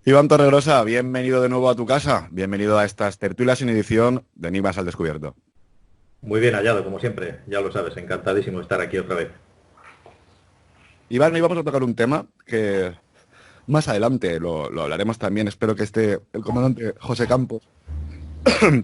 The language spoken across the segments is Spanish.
Iván Torregrosa, bienvenido de nuevo a tu casa. Bienvenido a estas tertulias sin edición de Enigmas al Descubierto. Muy bien hallado, como siempre, ya lo sabes, encantadísimo de estar aquí otra vez. Iván, hoy vamos a tocar un tema que más adelante lo hablaremos también. Espero que esté el comandante José Campos,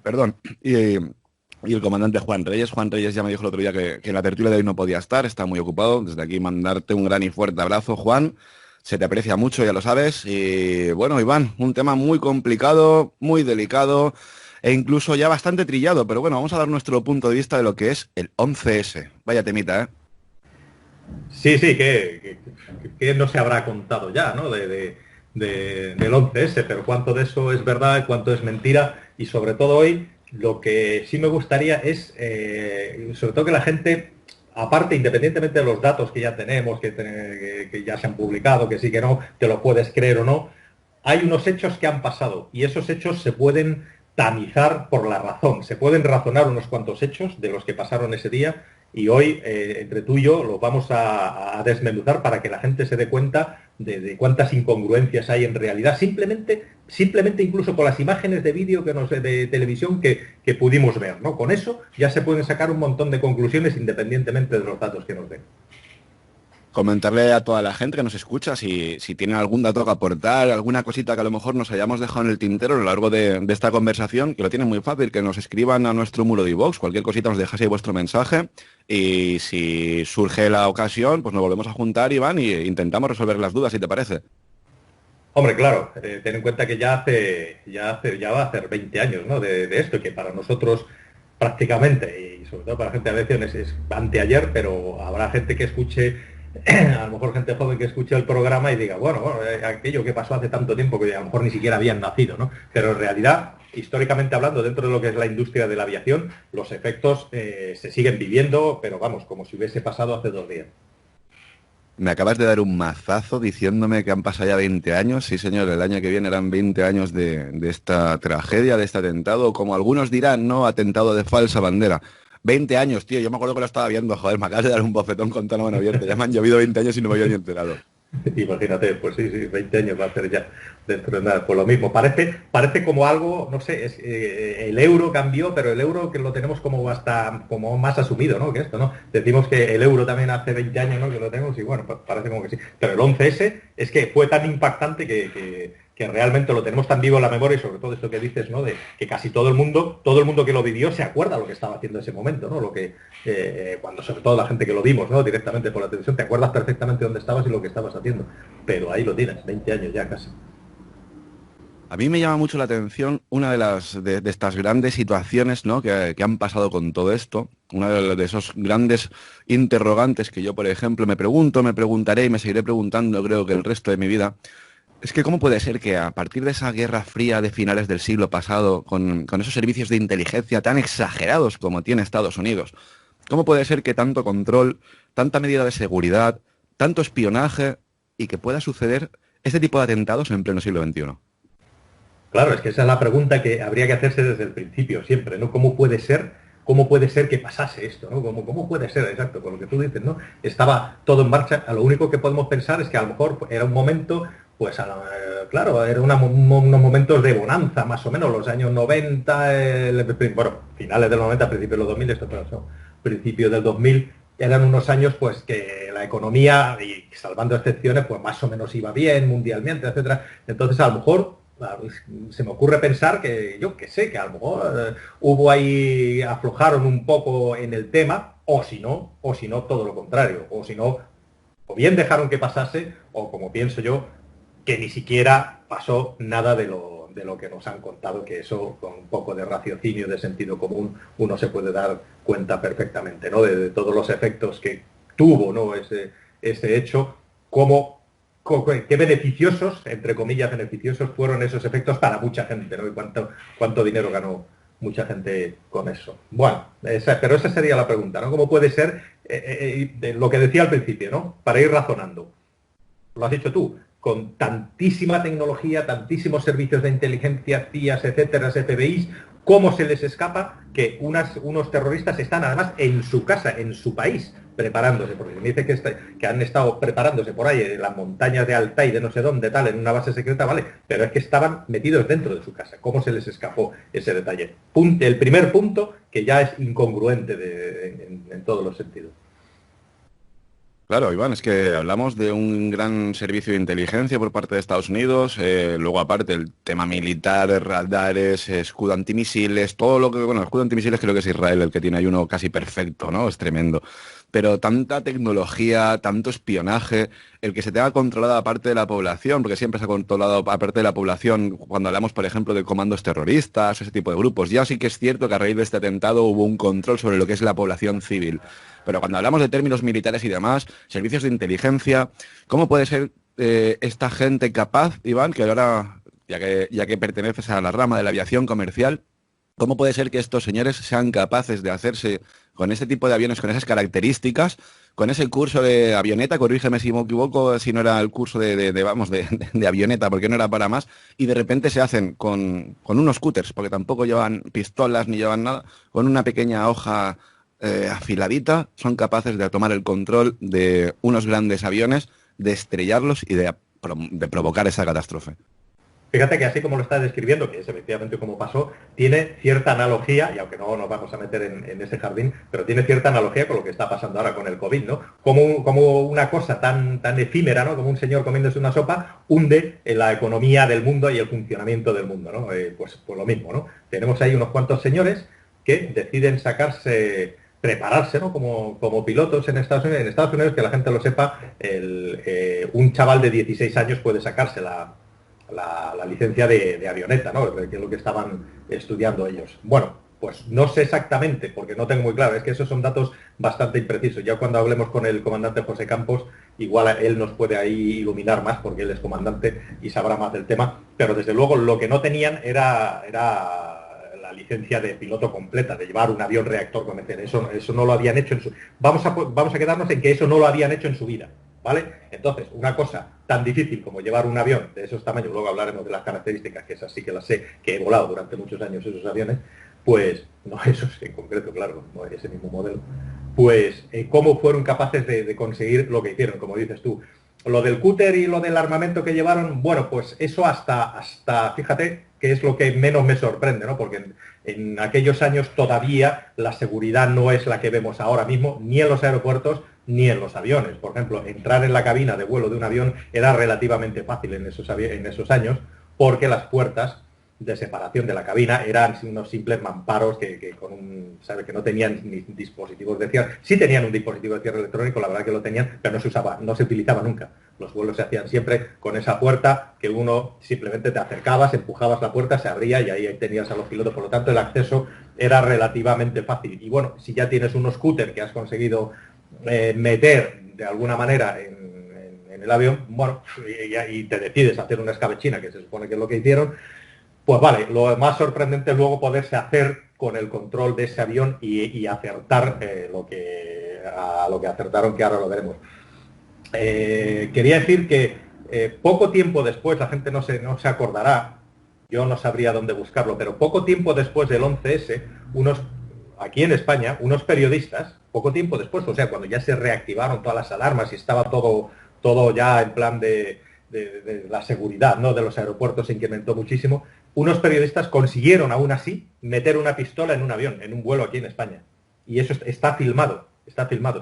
perdón, y el comandante Juan Reyes. Juan Reyes ya me dijo el otro día que en la tertulia de hoy no podía estar, está muy ocupado. Desde aquí mandarte un gran y fuerte abrazo, Juan. Se te aprecia mucho, ya lo sabes. Y bueno, Iván, un tema muy complicado, muy delicado e incluso ya bastante trillado. Pero bueno, vamos a dar nuestro punto de vista de lo que es el 11S. Vaya temita, ¿eh? Sí, sí, que no se habrá contado ya, ¿no? Del 11S, pero cuánto de eso es verdad, cuánto es mentira, y sobre todo hoy lo que sí me gustaría es, sobre todo que la gente, aparte, independientemente de los datos que ya tenemos, que ya se han publicado, que sí que no, te lo puedes creer o no, hay unos hechos que han pasado y esos hechos se pueden tamizar por la razón, se pueden razonar unos cuantos hechos de los que pasaron ese día y hoy, entre tú y yo, los vamos a desmenuzar para que la gente se dé cuenta de cuántas incongruencias hay en realidad, simplemente incluso con las imágenes de vídeo de televisión que pudimos ver, ¿no? Con eso ya se pueden sacar un montón de conclusiones independientemente de los datos que nos den. Comentarle a toda la gente que nos escucha si tienen algún dato que aportar, alguna cosita que a lo mejor nos hayamos dejado en el tintero a lo largo de esta conversación, que lo tienen muy fácil, que nos escriban a nuestro muro de iVoox, cualquier cosita nos dejáis ahí vuestro mensaje y si surge la ocasión, pues nos volvemos a juntar, Iván, y intentamos resolver las dudas, si te parece. Hombre, claro, ten en cuenta que ya va a hacer 20 años, ¿no? De esto, y que para nosotros prácticamente, y sobre todo para la gente a veces es anteayer, pero habrá gente que escuche, a lo mejor gente joven que escuche el programa y diga, bueno, aquello que pasó hace tanto tiempo que a lo mejor ni siquiera habían nacido, ¿no? Pero en realidad, históricamente hablando, dentro de lo que es la industria de la aviación, los efectos se siguen viviendo, pero vamos, como si hubiese pasado hace 2 días. Me acabas de dar un mazazo diciéndome que han pasado ya 20 años. Sí, señor, el año que viene eran 20 años de esta tragedia, de este atentado, como algunos dirán, ¿no? Atentado de falsa bandera. 20 años, tío, yo me acuerdo que lo estaba viendo, joder, me acabas de dar un bofetón con toda la mano abierta. Ya me han llovido 20 años y no me había ni enterado. Imagínate, pues sí, sí, 20 años va a ser ya dentro de nada. Pues lo mismo, parece como algo, no sé, el euro cambió, pero el euro que lo tenemos como hasta como más asumido, ¿no? Que esto, ¿no? Decimos que el euro también hace 20 años, ¿no? Que lo tenemos y bueno, pues parece como que sí. Pero el 11S es que fue tan impactante que realmente lo tenemos tan vivo en la memoria y sobre todo esto que dices, ¿no? De que casi todo el mundo que lo vivió se acuerda lo que estaba haciendo en ese momento, ¿no? Lo que, cuando sobre todo la gente que lo vimos, ¿no? Directamente por la televisión, te acuerdas perfectamente dónde estabas y lo que estabas haciendo. Pero ahí lo tienes, 20 años ya casi. A mí me llama mucho la atención una de estas grandes situaciones, ¿no? que han pasado con todo esto, uno de esos grandes interrogantes que yo, por ejemplo, me pregunto, me preguntaré y me seguiré preguntando, creo que el resto de mi vida. Es que cómo puede ser que a partir de esa guerra fría de finales del siglo pasado, con esos servicios de inteligencia tan exagerados como tiene Estados Unidos, cómo puede ser que tanto control, tanta medida de seguridad, tanto espionaje y que pueda suceder este tipo de atentados en pleno siglo XXI? Claro, es que esa es la pregunta que habría que hacerse desde el principio siempre, ¿no? ¿Cómo puede ser que pasase esto, ¿no? ¿Cómo puede ser, exacto, con lo que tú dices, ¿no? Estaba todo en marcha, a lo único que podemos pensar es que a lo mejor era un momento, pues claro, eran unos momentos de bonanza, más o menos, los años 90, bueno, finales del 90, principios de los 2000, esto pasó, principios del 2000, eran unos años pues que la economía, y salvando excepciones, pues más o menos iba bien mundialmente, etcétera. Entonces, a lo mejor claro, se me ocurre pensar que, yo qué sé, que a lo mejor hubo ahí, aflojaron un poco en el tema, o si no, todo lo contrario, o si no, o bien dejaron que pasase, o como pienso yo, que ni siquiera pasó nada de lo que nos han contado, que eso con un poco de raciocinio, de sentido común, uno se puede dar cuenta perfectamente, ¿no? De todos los efectos que tuvo, ¿no? Ese hecho, cómo qué beneficiosos, entre comillas beneficiosos, fueron esos efectos para mucha gente, ¿no? Y cuánto dinero ganó mucha gente con eso. Bueno, pero esa sería la pregunta, ¿no? ¿Cómo puede ser lo que decía al principio, ¿no? Para ir razonando. Lo has dicho tú, con tantísima tecnología, tantísimos servicios de inteligencia, CIAs, etcétera, FBIs, ¿cómo se les escapa que unos terroristas están además en su casa, en su país, preparándose, porque me dice que han estado preparándose por ahí en las montañas de Altai, de no sé dónde, tal, en una base secreta, vale, pero es que estaban metidos dentro de su casa. ¿Cómo se les escapó ese detalle? El primer punto que ya es incongruente en todos los sentidos. Claro, Iván, es que hablamos de un gran servicio de inteligencia por parte de Estados Unidos, luego aparte el tema militar, radares, escudo antimisiles, todo lo que, bueno, el escudo antimisiles creo que es Israel el que tiene ahí uno casi perfecto, ¿no? Es tremendo. Pero tanta tecnología, tanto espionaje, el que se tenga controlada parte de la población, porque siempre se ha controlado parte de la población cuando hablamos, por ejemplo, de comandos terroristas, ese tipo de grupos. Ya sí que es cierto que a raíz de este atentado hubo un control sobre lo que es la población civil. Pero cuando hablamos de términos militares y demás, servicios de inteligencia, ¿cómo puede ser esta gente capaz, Iván, que ahora, ya que perteneces a la rama de la aviación comercial, cómo puede ser que estos señores sean capaces de hacerse con ese tipo de aviones, con esas características, con ese curso de avioneta, corrígeme si me equivoco, si no era el curso de avioneta, porque no era para más, y de repente se hacen con unos scooters, porque tampoco llevan pistolas ni llevan nada, con una pequeña hoja afiladita, son capaces de tomar el control de unos grandes aviones, de estrellarlos y de provocar esa catástrofe? Fíjate que así como lo estás describiendo, que es efectivamente como pasó, tiene cierta analogía, y aunque no nos vamos a meter en ese jardín, pero tiene cierta analogía con lo que está pasando ahora con el COVID, ¿no? Como una cosa tan efímera, ¿no? Como un señor comiéndose una sopa, hunde en la economía del mundo y el funcionamiento del mundo, ¿no? Pues lo mismo, ¿no? Tenemos ahí unos cuantos señores que deciden prepararse, ¿no? Como pilotos en Estados Unidos. En Estados Unidos, que la gente lo sepa, un chaval de 16 años puede sacarse la licencia de avioneta, ¿no? Que es lo que estaban estudiando ellos. Bueno, pues no sé exactamente, porque no tengo muy claro, es que esos son datos bastante imprecisos. Ya cuando hablemos con el comandante José Campos, igual él nos puede ahí iluminar más, porque él es comandante y sabrá más del tema, pero desde luego lo que no tenían era la licencia de piloto completa, de llevar un avión reactor comercial. Eso no lo habían hecho en su... Vamos a quedarnos en que eso no lo habían hecho en su vida, ¿vale? Entonces, una cosa tan difícil como llevar un avión de esos tamaños, luego hablaremos de las características, que esas sí que las sé, que he volado durante muchos años esos aviones, pues, no esos en concreto, claro, no ese mismo modelo, pues, cómo fueron capaces de conseguir lo que hicieron, como dices tú. Lo del cúter y lo del armamento que llevaron, bueno, pues eso hasta fíjate, que es lo que menos me sorprende, ¿no? Porque en aquellos años todavía la seguridad no es la que vemos ahora mismo, ni en los aeropuertos, ni en los aviones. Por ejemplo, entrar en la cabina de vuelo de un avión era relativamente fácil en esos años, porque las puertas de separación de la cabina eran unos simples mamparos que no tenían ni dispositivos de cierre. Sí tenían un dispositivo de cierre electrónico, la verdad que lo tenían, pero no se utilizaba nunca. Los vuelos se hacían siempre con esa puerta que uno simplemente te acercabas, empujabas la puerta, se abría y ahí tenías a los pilotos. Por lo tanto, el acceso era relativamente fácil. Y bueno, si ya tienes un scooter que has conseguido meter de alguna manera en el avión, bueno, y te decides hacer una escabechina, que se supone que es lo que hicieron, pues vale, lo más sorprendente es luego poderse hacer con el control de ese avión y acertar a lo que acertaron, que ahora lo veremos. Quería decir que poco tiempo después, la gente no se acordará, yo no sabría dónde buscarlo, pero poco tiempo después del 11S, aquí en España, unos periodistas, poco tiempo después, o sea, cuando ya se reactivaron todas las alarmas y estaba todo ya en plan de la seguridad, ¿no?, de los aeropuertos se incrementó muchísimo, unos periodistas consiguieron aún así meter una pistola en un avión, en un vuelo aquí en España. Y eso está filmado,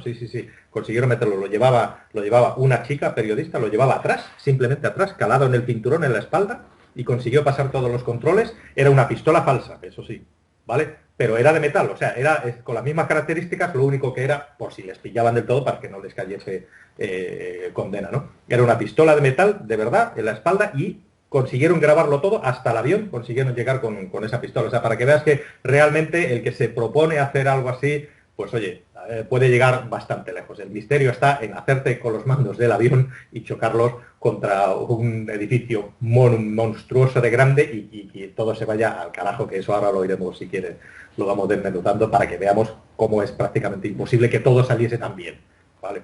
sí. Consiguieron meterlo, lo llevaba una chica periodista, lo llevaba atrás, simplemente atrás, calado en el cinturón, en la espalda, y consiguió pasar todos los controles. Era una pistola falsa, eso sí, ¿vale? Pero era de metal, o sea, era con las mismas características, lo único que era, por si les pillaban del todo, para que no les cayese condena, ¿no? Era una pistola de metal, de verdad, en la espalda, y consiguieron grabarlo todo, hasta el avión consiguieron llegar con esa pistola. O sea, para que veas que realmente el que se propone hacer algo así, pues oye, puede llegar bastante lejos. El misterio está en hacerte con los mandos del avión y chocarlos contra un edificio monstruoso de grande y que todo se vaya al carajo, que eso ahora lo iremos, si quieres, lo vamos desmenuzando para que veamos cómo es prácticamente imposible que todo saliese tan bien, ¿vale?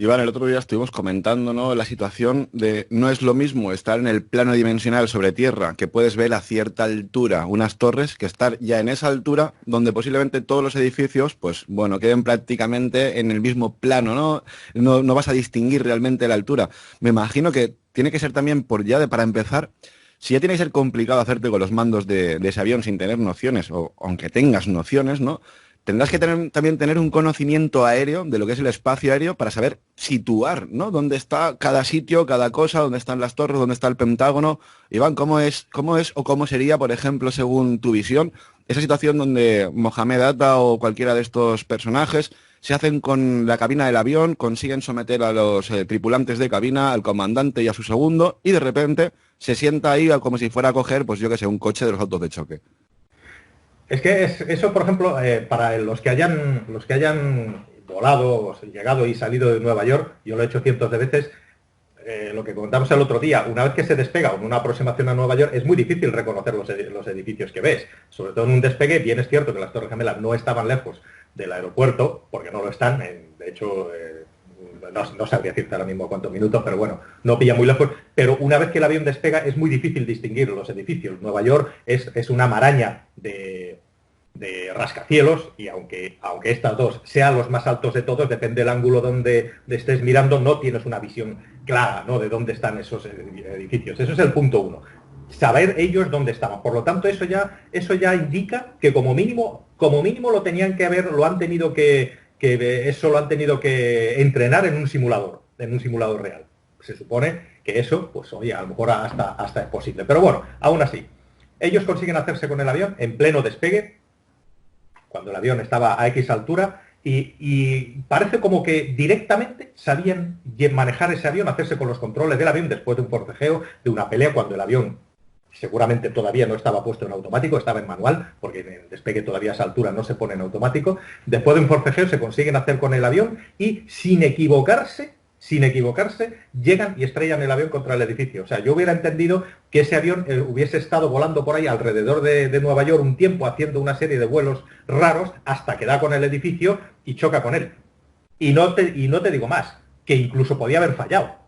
Iván, el otro día estuvimos comentando, ¿no?, la situación de no es lo mismo estar en el plano dimensional sobre tierra, que puedes ver a cierta altura unas torres, que estar ya en esa altura donde posiblemente todos los edificios, pues bueno, queden prácticamente en el mismo plano, ¿no? No vas a distinguir realmente la altura. Me imagino que tiene que ser también para empezar, si ya tiene que ser complicado hacerte con los mandos de ese avión sin tener nociones, o aunque tengas nociones, ¿no? Tendrás que también tener un conocimiento aéreo de lo que es el espacio aéreo para saber situar, ¿no? Dónde está cada sitio, cada cosa, dónde están las torres, dónde está el Pentágono. Iván, ¿cómo es o cómo sería, por ejemplo, según tu visión, esa situación donde Mohamed Atta o cualquiera de estos personajes se hacen con la cabina del avión, consiguen someter a los tripulantes de cabina, al comandante y a su segundo, y de repente se sienta ahí como si fuera a coger, pues yo que sé, un coche de los autos de choque? Es que eso, por ejemplo, para los que hayan volado, o llegado y salido de Nueva York, yo lo he hecho cientos de veces, lo que comentamos el otro día, una vez que se despega en una aproximación a Nueva York, es muy difícil reconocer los edificios que ves. Sobre todo en un despegue, bien es cierto que las Torres Gemelas no estaban lejos del aeropuerto, porque no lo están, de hecho, no sabría decirte ahora mismo cuántos minutos, pero bueno, no pilla muy lejos, pero una vez que el avión despega es muy difícil distinguir los edificios. Nueva York es una maraña de rascacielos, y aunque estas dos sean los más altos de todos, depende del ángulo donde estés mirando, no tienes una visión clara, ¿no?, de dónde están esos edificios. Eso es el punto uno. Saber ellos dónde estaban. Por lo tanto, eso ya indica que como mínimo lo tenían que haber, lo han tenido que entrenar en un simulador real. Se supone que eso, pues oye, a lo mejor hasta es posible. Pero bueno, aún así, ellos consiguen hacerse con el avión en pleno despegue, cuando el avión estaba a X altura, y parece como que directamente sabían manejar ese avión, hacerse con los controles del avión después de un forcejeo, de una pelea, cuando el avión seguramente todavía no estaba puesto en automático, estaba en manual, porque en el despegue todavía a esa altura no se pone en automático. Después de un forcejeo se consiguen hacer con el avión y sin equivocarse, llegan y estrellan el avión contra el edificio. O sea, yo hubiera entendido que ese avión hubiese estado volando por ahí alrededor de Nueva York un tiempo, haciendo una serie de vuelos raros, hasta que da con el edificio y choca con él. Y no te digo más, que incluso podía haber fallado.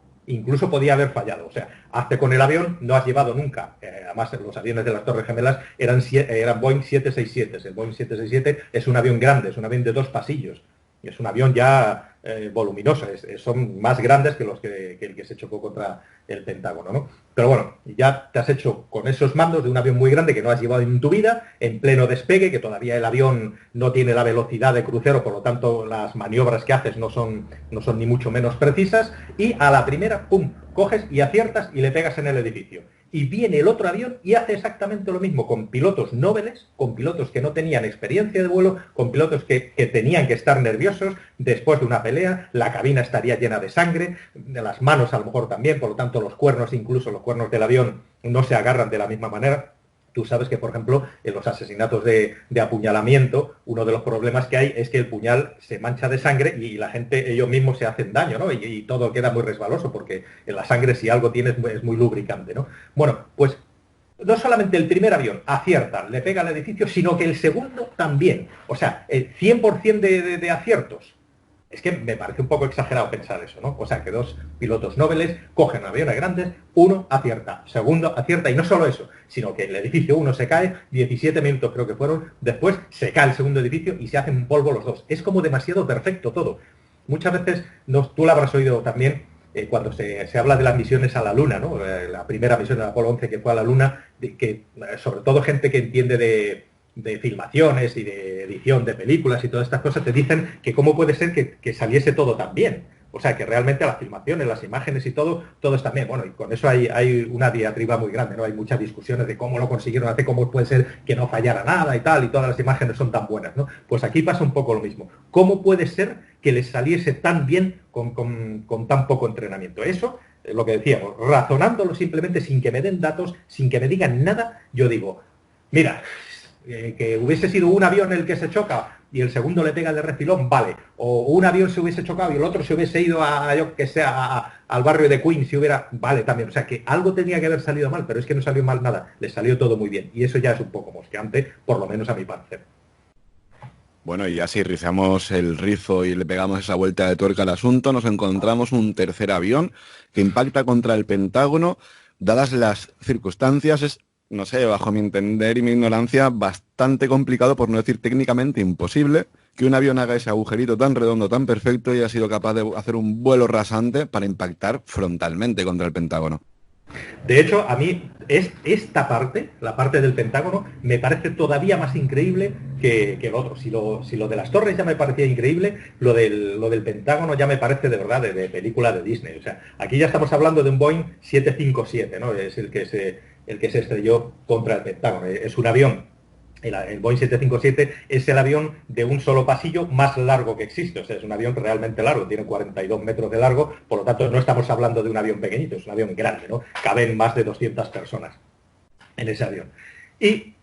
O sea, hazte con el avión, no has llevado nunca. Además, los aviones de las Torres Gemelas eran Boeing 767. El Boeing 767 es un avión grande, es un avión de 2 pasillos. Y es un avión ya voluminoso, son más grandes que el que se chocó contra el Pentágono, ¿no? Pero bueno, ya te has hecho con esos mandos de un avión muy grande que no has llevado en tu vida, en pleno despegue, que todavía el avión no tiene la velocidad de crucero, por lo tanto las maniobras que haces no son ni mucho menos precisas, y a la primera, ¡pum!, coges y aciertas y le pegas en el edificio. Y viene el otro avión y hace exactamente lo mismo, con pilotos noveles, con pilotos que no tenían experiencia de vuelo, con pilotos que tenían que estar nerviosos después de una pelea, la cabina estaría llena de sangre, de las manos a lo mejor también, por lo tanto los cuernos, incluso los cuernos del avión, no se agarran de la misma manera. Tú sabes que, por ejemplo, en los asesinatos de apuñalamiento, uno de los problemas que hay es que el puñal se mancha de sangre y la gente, ellos mismos se hacen daño, ¿no? Y todo queda muy resbaloso, porque en la sangre, si algo tiene, es muy lubricante, ¿no? Bueno, pues no solamente el primer avión acierta, le pega al edificio, sino que el segundo también. O sea, el 100% de aciertos. Es que me parece un poco exagerado pensar eso, ¿no? O sea, que dos pilotos nobles cogen aviones grandes, uno acierta, segundo acierta, y no solo eso, sino que el edificio uno se cae, 17 minutos creo que fueron, después se cae el segundo edificio y se hacen un polvo los dos. Es como demasiado perfecto todo. Muchas veces, tú lo habrás oído también, cuando se habla de las misiones a la Luna, ¿no? La primera misión de Apolo 11 que fue a la Luna, sobre todo gente que entiende de filmaciones y de edición de películas y todas estas cosas, te dicen que cómo puede ser que saliese todo tan bien. O sea, que realmente las filmaciones, las imágenes y todo está bien. Bueno, y con eso hay una diatriba muy grande, ¿no? Hay muchas discusiones de cómo lo consiguieron hacer, cómo puede ser que no fallara nada y tal, y todas las imágenes son tan buenas, ¿no? Pues aquí pasa un poco lo mismo. ¿Cómo puede ser que les saliese tan bien con tan poco entrenamiento? Eso es lo que decíamos, razonándolo simplemente sin que me den datos, sin que me digan nada, yo digo, mira, que hubiese sido un avión el que se choca y el segundo le pega de refilón, vale. O un avión se hubiese chocado y el otro se hubiese ido al barrio de Queens, si hubiera, vale también. O sea, que algo tenía que haber salido mal, pero es que no salió mal nada. Le salió todo muy bien. Y eso ya es un poco mosqueante, por lo menos a mi parecer. Bueno, y así rizamos el rizo y le pegamos esa vuelta de tuerca al asunto, nos encontramos un tercer avión que impacta contra el Pentágono. Dadas las circunstancias, es, no sé, bajo mi entender y mi ignorancia, bastante complicado, por no decir técnicamente imposible, que un avión haga ese agujerito tan redondo, tan perfecto y haya sido capaz de hacer un vuelo rasante para impactar frontalmente contra el Pentágono. De hecho, a mí esta parte, la parte del Pentágono, me parece todavía más increíble que lo otro. Si lo de las torres ya me parecía increíble, lo del Pentágono ya me parece de verdad de película de Disney. O sea, aquí ya estamos hablando de un Boeing 757, ¿no? Es el que se estrelló contra el Pentágono. Es un avión. El Boeing 757 es el avión de un solo pasillo más largo que existe. O sea, es un avión realmente largo, tiene 42 metros de largo, por lo tanto no estamos hablando de un avión pequeñito, es un avión grande, ¿no? Caben más de 200 personas en ese avión. Y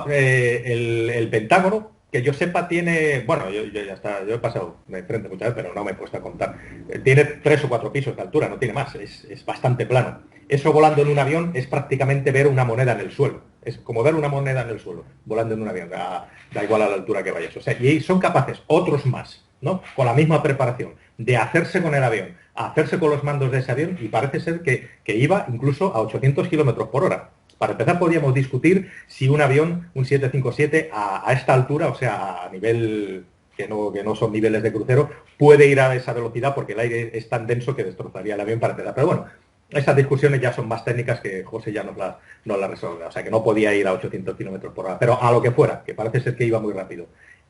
el Pentágono, que yo sepa, tiene, bueno, yo ya está, yo he pasado de frente muchas veces, pero no me he puesto a contar. Tiene 3 o 4 pisos de altura, no tiene más, es bastante plano. Eso volando en un avión es prácticamente ver una moneda en el suelo. Es como ver una moneda en el suelo, volando en un avión, da igual a la altura que vayas. O sea, y son capaces, otros más, ¿no? Con la misma preparación, de hacerse con el avión, hacerse con los mandos de ese avión, y parece ser que iba incluso a 800 kilómetros por hora. Para empezar, podríamos discutir si un avión, un 757, a esta altura, o sea, a nivel que no son niveles de crucero, puede ir a esa velocidad porque el aire es tan denso que destrozaría el avión para empezar. Pero bueno, estas discusiones ya son más técnicas que José ya nos la resuelve. O sea, que no podía ir a 800 kilómetros por hora. Pero a lo que fuera, que parece ser que iba muy rápido.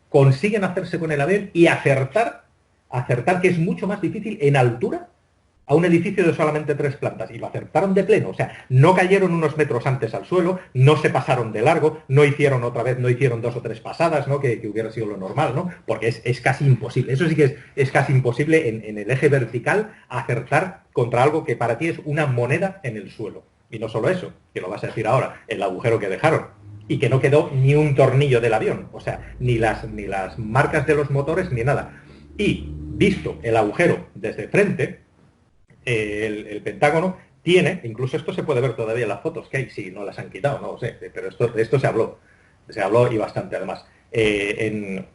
Consiguen hacerse con el avión y acertar que es mucho más difícil en altura a un edificio de solamente 3 plantas, y lo acertaron de pleno. O sea, no cayeron unos metros antes al suelo, no se pasaron de largo, no hicieron otra vez, no hicieron 2 o 3 pasadas, ¿no? Que hubiera sido lo normal, ¿no? Porque es casi imposible. Eso sí que es casi imposible en el eje vertical acertar contra algo que para ti es una moneda en el suelo. Y no solo eso, que lo vas a decir ahora, el agujero que dejaron, y que no quedó ni un tornillo del avión, o sea, ni las marcas de los motores, ni nada. Y visto el agujero desde frente, el Pentágono tiene, incluso esto se puede ver todavía en las fotos que hay, si no las han quitado, no lo sé, pero de esto se habló y bastante además.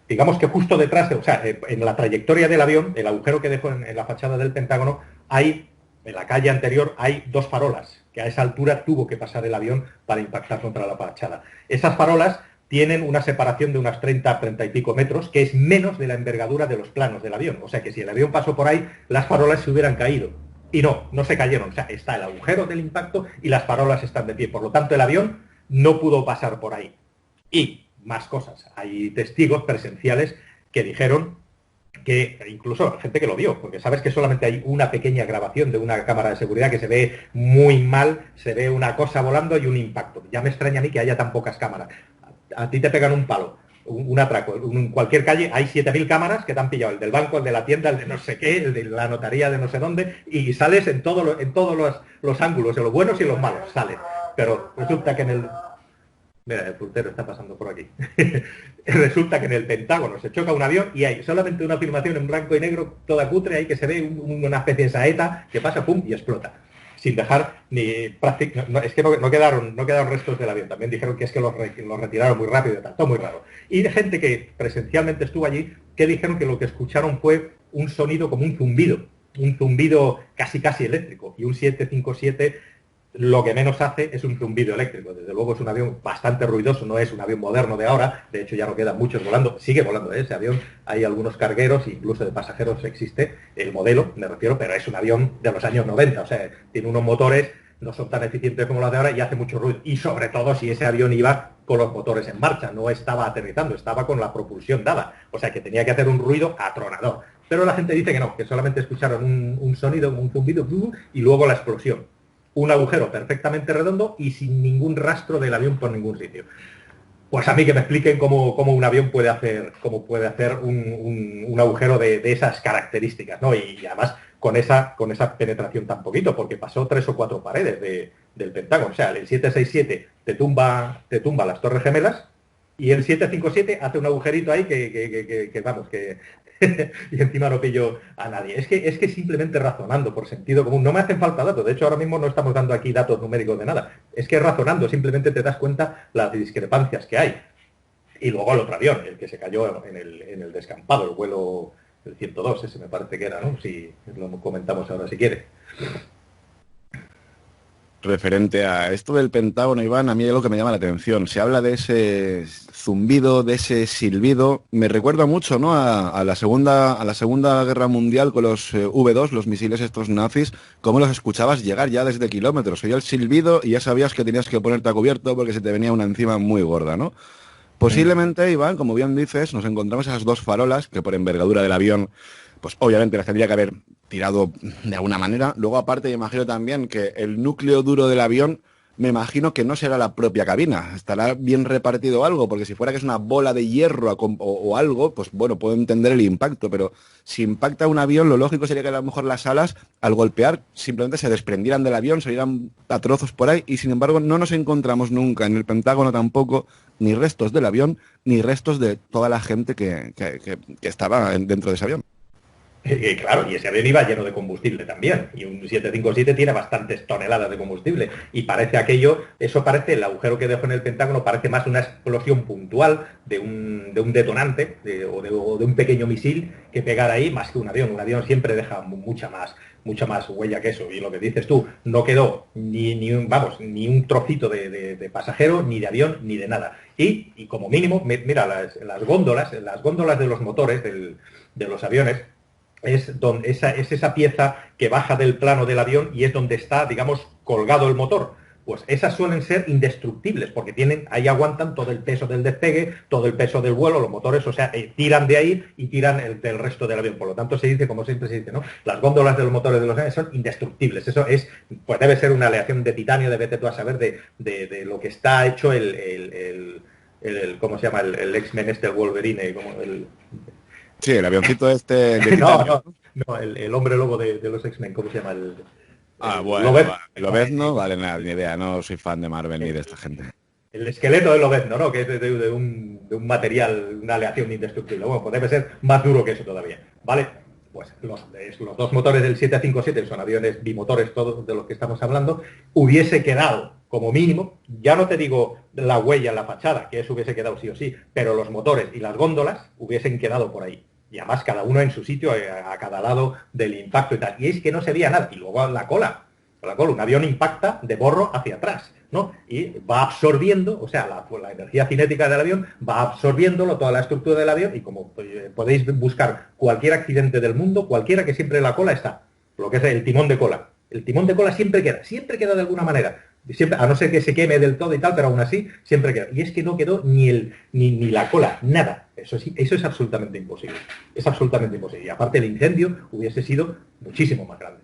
Digamos que justo detrás, o sea, en la trayectoria del avión, el agujero que dejó en la fachada del Pentágono, en la calle anterior hay 2 farolas, que a esa altura tuvo que pasar el avión para impactar contra la fachada. Esas farolas tienen una separación de unas 30 y pico metros, que es menos de la envergadura de los planos del avión. O sea que si el avión pasó por ahí, las farolas se hubieran caído. Y no se cayeron. O sea, está el agujero del impacto y las farolas están de pie. Por lo tanto, el avión no pudo pasar por ahí. Y más cosas. Hay testigos presenciales que dijeron que, incluso gente que lo vio, porque sabes que solamente hay una pequeña grabación de una cámara de seguridad que se ve muy mal, se ve una cosa volando y un impacto. Ya me extraña a mí que haya tan pocas cámaras. A ti te pegan un palo, un atraco, en cualquier calle hay 7.000 cámaras que te han pillado, el del banco, el de la tienda, el de no sé qué, el de la notaría de no sé dónde, y sales en todos los ángulos, en los buenos y en los malos, sales. Pero resulta que en el... Mira, el puntero está pasando por aquí. Resulta que en el Pentágono se choca un avión y hay solamente una filmación en blanco y negro, toda cutre, ahí que se ve una especie de saeta que pasa, pum, y explota. Sin dejar ni práctica, es que no quedaron restos del avión. También dijeron que es que los retiraron muy rápido y tal, todo muy raro. Y de gente que presencialmente estuvo allí, que dijeron que lo que escucharon fue un sonido como un zumbido casi eléctrico. Y un 757 lo que menos hace es un zumbido eléctrico. Desde luego es un avión bastante ruidoso, no es un avión moderno de ahora, de hecho ya no quedan muchos volando, sigue volando ese avión, hay algunos cargueros, incluso de pasajeros existe, el modelo, me refiero, pero es un avión de los años 90, o sea, tiene unos motores, no son tan eficientes como los de ahora y hace mucho ruido, y sobre todo si ese avión iba con los motores en marcha, no estaba aterrizando, estaba con la propulsión dada, o sea que tenía que hacer un ruido atronador. Pero la gente dice que no, que solamente escucharon un sonido, un zumbido, y luego la explosión. Un agujero perfectamente redondo y sin ningún rastro del avión por ningún sitio. Pues a mí que me expliquen cómo un avión puede hacer un agujero de esas características, ¿no? Y además con esa penetración tan poquito, porque pasó 3 o 4 paredes del Pentágono. O sea, el 767 te tumba las Torres Gemelas y el 757 hace un agujerito ahí que vamos, que y encima no pillo a nadie. Es que simplemente razonando por sentido común, no me hacen falta datos, de hecho ahora mismo no estamos dando aquí datos numéricos de nada, es que razonando simplemente te das cuenta las discrepancias que hay. Y luego el otro avión, el que se cayó en el descampado, el vuelo el 102, ese me parece que era, ¿no? Si lo comentamos ahora si quiere. Referente a esto del Pentágono, Iván, a mí hay algo que me llama la atención. Se habla de ese zumbido, de ese silbido. Me recuerda mucho, ¿no? a la Segunda Guerra Mundial con los V2, los misiles estos nazis, cómo los escuchabas llegar ya desde kilómetros. Oía el silbido y ya sabías que tenías que ponerte a cubierto porque se te venía una encima muy gorda, ¿no? Posiblemente, Iván, como bien dices, nos encontramos esas dos farolas que por envergadura del avión, pues obviamente las tendría que haber tirado de alguna manera. Luego, aparte, me imagino también que el núcleo duro del avión, me imagino que no será la propia cabina. Estará bien repartido algo, porque si fuera que es una bola de hierro o algo, pues bueno, puedo entender el impacto, pero si impacta un avión, lo lógico sería que a lo mejor las alas, al golpear, simplemente se desprendieran del avión, se irán a trozos por ahí, y sin embargo no nos encontramos nunca en el Pentágono tampoco ni restos del avión, ni restos de toda la gente que estaba dentro de ese avión. Claro, y ese avión iba lleno de combustible también, y un 757 tiene bastantes toneladas de combustible, y parece aquello, eso parece, el agujero que dejó en el Pentágono parece más una explosión puntual de un detonante o de un pequeño misil que pegar ahí, más que un avión. Un avión siempre deja mucha más huella que eso, y lo que dices tú, no quedó ni un trocito de pasajero, ni de avión, ni de nada. Y como mínimo, mira, las góndolas de los motores de los aviones, es esa pieza que baja del plano del avión y es donde está, digamos, colgado el motor. Pues esas suelen ser indestructibles, porque ahí aguantan todo el peso del despegue, todo el peso del vuelo, los motores, o sea, tiran de ahí y tiran del resto del avión. Por lo tanto, se dice, como siempre se dice, ¿no? Las góndolas de los motores de los aviones son indestructibles. Eso pues debe ser una aleación de titanio, de vete tú a saber de lo que está hecho ¿cómo se llama? El X-Men el Wolverine, Sí, el avioncito este de no, el hombre lobo de los X-Men, ¿cómo se llama? Bueno, Lobezno, vale, nada, ni idea, no soy fan de Marvel ni de esta gente. El esqueleto de Lobezno, ¿no? Que es de un material, una aleación indestructible. Bueno, pues debe ser más duro que eso todavía, ¿vale? Pues los dos motores del 757 son aviones bimotores, todos de los que estamos hablando, hubiese quedado, como mínimo, ya no te digo la huella en la fachada, que eso hubiese quedado sí o sí, pero los motores y las góndolas hubiesen quedado por ahí. Y además cada uno en su sitio, a cada lado del impacto y tal. Y es que no se veía nada. Y luego la cola, un avión impacta de borro hacia atrás, ¿no? Y va absorbiendo, o sea, la energía cinética del avión va absorbiéndolo, toda la estructura del avión, y como podéis buscar cualquier accidente del mundo, cualquiera, que siempre la cola está, lo que es el timón de cola. El timón de cola siempre queda de alguna manera. Siempre, a no ser que se queme del todo y tal, pero aún así siempre queda. Y es que no quedó ni la cola, nada. Eso es absolutamente imposible. Es absolutamente imposible. Y aparte el incendio hubiese sido muchísimo más grande.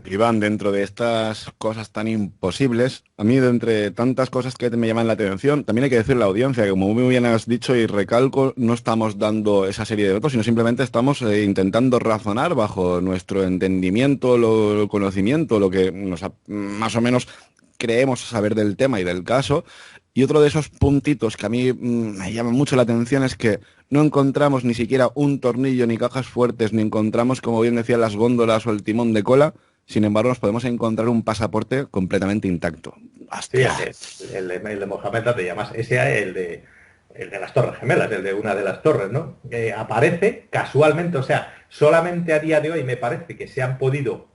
Iván, dentro de estas cosas tan imposibles, a mí de entre tantas cosas que me llaman la atención, también hay que decir la audiencia, que como muy bien has dicho y recalco, no estamos dando esa serie de datos, sino simplemente estamos intentando razonar bajo nuestro entendimiento, el conocimiento, lo que más o menos creemos saber del tema y del caso. Y otro de esos puntitos que a mí me llama mucho la atención es que no encontramos ni siquiera un tornillo, ni cajas fuertes, ni encontramos, como bien decían, las góndolas o el timón de cola. Sin embargo, nos podemos encontrar un pasaporte completamente intacto. ¡Hostia! Sí, el de Mohamed te llamas, ese el de las Torres Gemelas, el de una de las torres, ¿no? Aparece casualmente, o sea, solamente a día de hoy me parece que se han podido,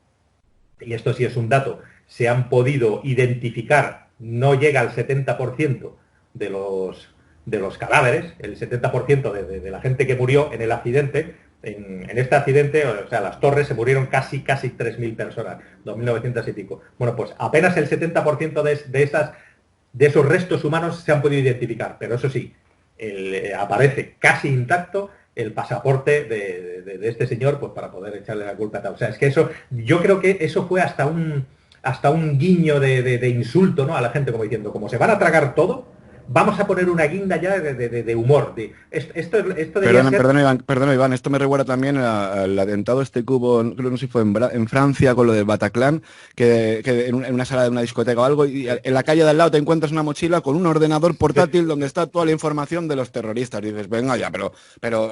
y esto sí es un dato, se han podido identificar, no llega al 70% de los cadáveres, el 70% de la gente que murió en el accidente. En este accidente, o sea, las torres se murieron casi 3.000 personas, 2.900 y pico. Bueno, pues apenas el 70% de esos restos humanos se han podido identificar, pero eso sí, aparece casi intacto el pasaporte de este señor, pues para poder echarle la culpa a tal. O sea, es que eso, yo creo que eso fue hasta un guiño de insulto, ¿no? A la gente, como diciendo, como se van a tragar todo, vamos a poner una guinda ya de humor. Perdona, Iván, esto me recuerda también al atentado este que hubo, creo no sé si fue en Francia, con lo de Bataclan, que en una sala de una discoteca o algo, y en la calle de al lado te encuentras una mochila con un ordenador portátil donde está toda la información de los terroristas. Y dices, venga ya, pero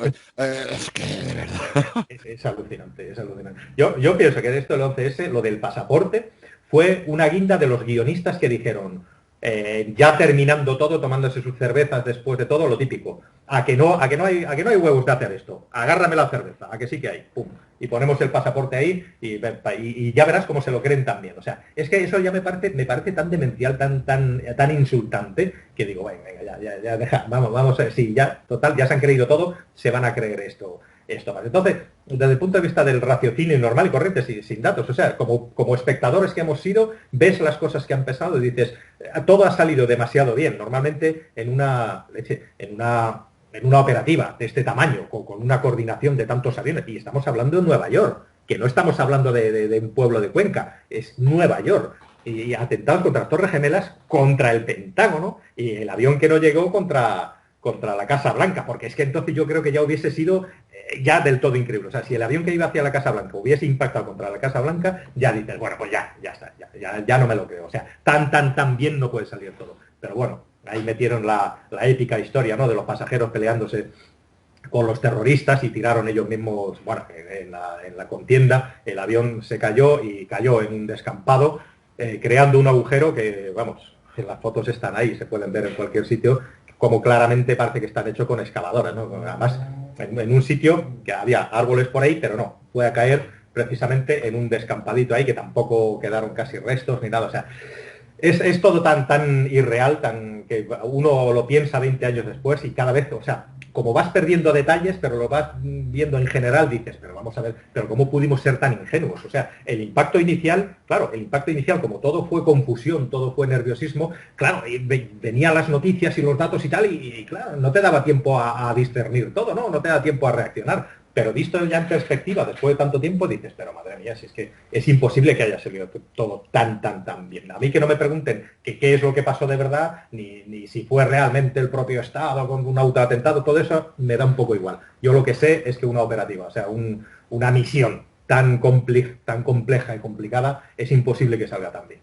es que de verdad. Es alucinante, es alucinante. Yo pienso que de esto del 11S, lo del pasaporte, fue una guinda de los guionistas que dijeron, ya terminando todo, tomándose sus cervezas después de todo, lo típico. A que no hay huevos de hacer esto. Agárrame la cerveza, a que sí que hay. Pum. Y ponemos el pasaporte ahí y ya verás cómo se lo creen también. O sea, es que eso ya me parece tan demencial, tan insultante, que digo, venga, ya deja, vamos a ver, sí, ya, total, ya se han creído todo, se van a creer esto más. Entonces, desde el punto de vista del raciocinio normal y corriente, sin datos, o sea, como espectadores que hemos sido, ves las cosas que han pasado y dices, todo ha salido demasiado bien. Normalmente en una operativa de este tamaño, con una coordinación de tantos aviones, y estamos hablando de Nueva York, que no estamos hablando de un pueblo de Cuenca, es Nueva York. Y atentados contra Torres Gemelas, contra el Pentágono, y el avión que no llegó contra la Casa Blanca, porque es que entonces yo creo que ya hubiese sido ya del todo increíble. O sea, si el avión que iba hacia la Casa Blanca hubiese impactado contra la Casa Blanca, ya dices, bueno, pues ya está, ya no me lo creo. O sea, tan bien no puede salir todo. Pero bueno, ahí metieron la épica historia, ¿no?, de los pasajeros peleándose con los terroristas y tiraron ellos mismos, bueno, en la contienda, el avión se cayó y cayó en un descampado, creando un agujero que, vamos, en las fotos están ahí, se pueden ver en cualquier sitio, como claramente parece que están hechos con excavadoras, ¿no? Además, en un sitio que había árboles por ahí, pero no, fue a caer precisamente en un descampadito ahí, que tampoco quedaron casi restos ni nada. O sea, es todo tan irreal, que uno lo piensa 20 años después y cada vez, o sea, como vas perdiendo detalles, pero lo vas viendo en general, dices, pero vamos a ver, pero ¿cómo pudimos ser tan ingenuos? O sea, el impacto inicial, como todo fue confusión, todo fue nerviosismo, claro, y venían las noticias y los datos y tal, y claro, no te daba tiempo a discernir todo, ¿no? No te da tiempo a reaccionar. Pero visto ya en perspectiva, después de tanto tiempo, dices, pero madre mía, si es que es imposible que haya salido todo tan bien. A mí que no me pregunten qué es lo que pasó de verdad, ni si fue realmente el propio Estado con un autoatentado, todo eso me da un poco igual. Yo lo que sé es que una operativa, o sea, una misión tan compleja y complicada, es imposible que salga tan bien.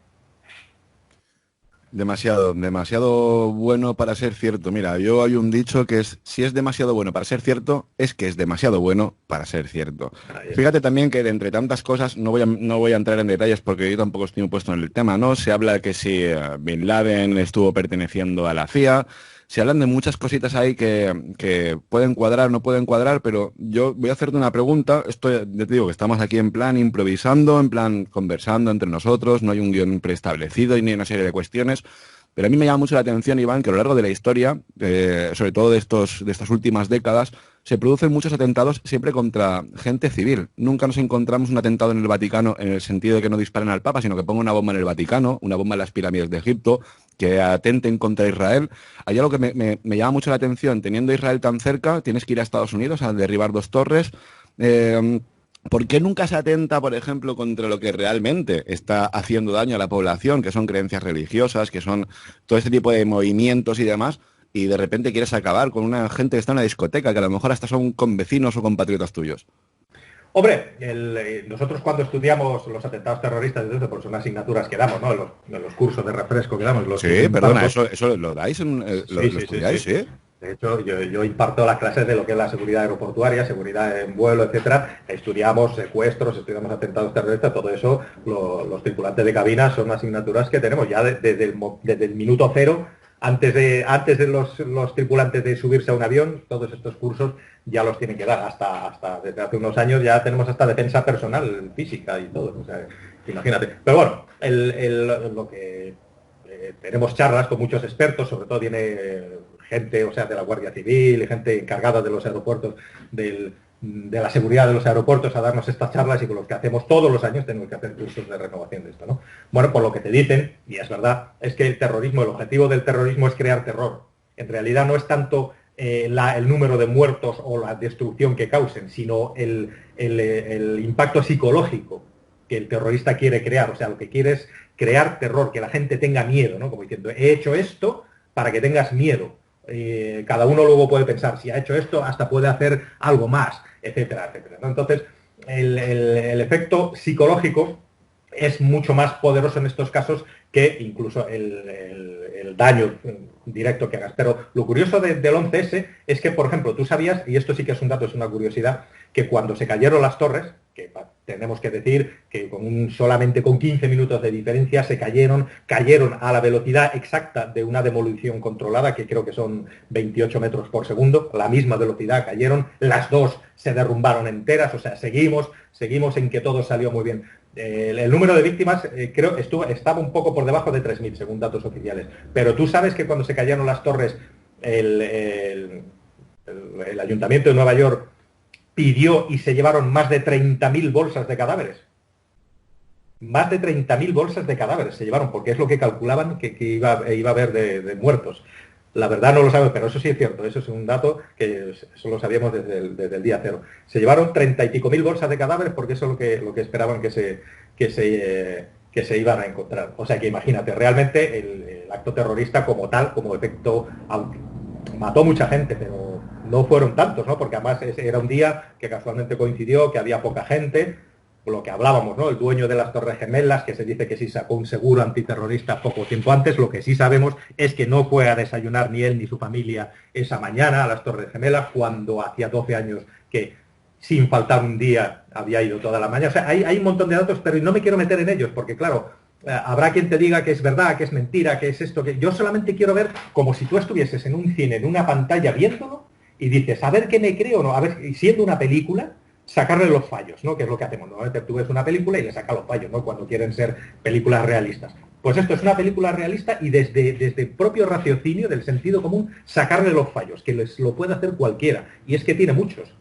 Demasiado bueno para ser cierto. Mira, yo hay un dicho que es, si es demasiado bueno para ser cierto, es que es demasiado bueno para ser cierto. Fíjate también que de entre tantas cosas, no voy a entrar en detalles porque yo tampoco estoy puesto en el tema, ¿no? Se habla que si Bin Laden estuvo perteneciendo a la CIA, se hablan de muchas cositas ahí que pueden cuadrar, no pueden cuadrar, pero yo voy a hacerte una pregunta. Ya te digo que estamos aquí en plan improvisando, en plan conversando entre nosotros, no hay un guión preestablecido y ni una serie de cuestiones. Pero a mí me llama mucho la atención, Iván, que a lo largo de la historia, sobre todo de estas últimas décadas, se producen muchos atentados siempre contra gente civil. Nunca nos encontramos un atentado en el Vaticano en el sentido de que no disparen al Papa, sino que pongan una bomba en el Vaticano, una bomba en las pirámides de Egipto, que atenten contra Israel. Hay algo que me llama mucho la atención. Teniendo a Israel tan cerca, tienes que ir a Estados Unidos a derribar 2 torres. ¿Por qué nunca se atenta, por ejemplo, contra lo que realmente está haciendo daño a la población, que son creencias religiosas, que son todo este tipo de movimientos y demás, y de repente quieres acabar con una gente que está en una discoteca, que a lo mejor hasta son convecinos o compatriotas tuyos? Hombre, nosotros cuando estudiamos los atentados terroristas, por son asignaturas que damos, ¿no? En los cursos de refresco que damos. Sí, perdona, eso lo dais, lo estudiáis, sí. De hecho, yo imparto las clases de lo que es la seguridad aeroportuaria, seguridad en vuelo, etcétera. Estudiamos secuestros, estudiamos atentados terroristas, todo eso, los tripulantes de cabina son asignaturas que tenemos ya desde el minuto cero. Antes de los tripulantes de subirse a un avión, todos estos cursos ya los tienen que dar. Hasta desde hace unos años ya tenemos hasta defensa personal, física y todo. O sea, imagínate. Pero bueno, lo que tenemos charlas con muchos expertos, sobre todo viene gente, o sea, de la Guardia Civil y gente encargada de los aeropuertos, de la seguridad de los aeropuertos, a darnos estas charlas, y con los que hacemos todos los años tenemos que hacer cursos de renovación de esto, ¿no? Bueno, por lo que te dicen, y es verdad, es que el objetivo del terrorismo es crear terror. En realidad no es tanto el número de muertos o la destrucción que causen, sino el impacto psicológico que el terrorista quiere crear. O sea, lo que quiere es crear terror, que la gente tenga miedo, ¿no? Como diciendo, he hecho esto para que tengas miedo. Cada uno luego puede pensar, si ha hecho esto, hasta puede hacer algo más, etcétera, etcétera, ¿no? Entonces, el efecto psicológico es mucho más poderoso en estos casos que incluso el daño directo que hagas. Pero lo curioso del 11S es que, por ejemplo, tú sabías, y esto sí que es un dato, es una curiosidad, que cuando se cayeron las torres, tenemos que decir que solamente con 15 minutos de diferencia se cayeron a la velocidad exacta de una demolición controlada, que creo que son 28 metros por segundo, la misma velocidad cayeron, las dos se derrumbaron enteras, o sea, seguimos en que todo salió muy bien. El número de víctimas creo estaba un poco por debajo de 3.000 según datos oficiales, pero tú sabes que cuando se cayeron las torres el Ayuntamiento de Nueva York pidió y se llevaron más de 30.000 bolsas de cadáveres. Más de 30.000 bolsas de cadáveres se llevaron, porque es lo que calculaban que iba a haber de muertos. La verdad no lo sabemos, pero eso sí es cierto, eso es un dato que eso lo sabíamos desde el día cero. Se llevaron 30 y pico mil bolsas de cadáveres porque eso es lo que esperaban que se iban a encontrar. O sea que imagínate, realmente el acto terrorista como tal, como efecto, mató mucha gente, pero no fueron tantos, ¿no? Porque además era un día que casualmente coincidió, que había poca gente, lo que hablábamos, ¿no? El dueño de las Torres Gemelas, que se dice que sí sacó un seguro antiterrorista poco tiempo antes, lo que sí sabemos es que no fue a desayunar ni él ni su familia esa mañana a las Torres Gemelas, cuando hacía 12 años que sin faltar un día había ido toda la mañana. O sea, hay un montón de datos, pero no me quiero meter en ellos, porque claro, habrá quien te diga que es verdad, que es mentira, que es esto, que yo solamente quiero ver como si tú estuvieses en un cine, en una pantalla viéndolo, y dices, a ver qué me creo o no, a ver, y siendo una película, sacarle los fallos, ¿no? Que es lo que hacemos. Normalmente tú ves una película y le sacas los fallos, ¿no? Cuando quieren ser películas realistas. Pues esto es una película realista y desde el propio raciocinio, del sentido común, sacarle los fallos, que lo puede hacer cualquiera. Y es que tiene muchos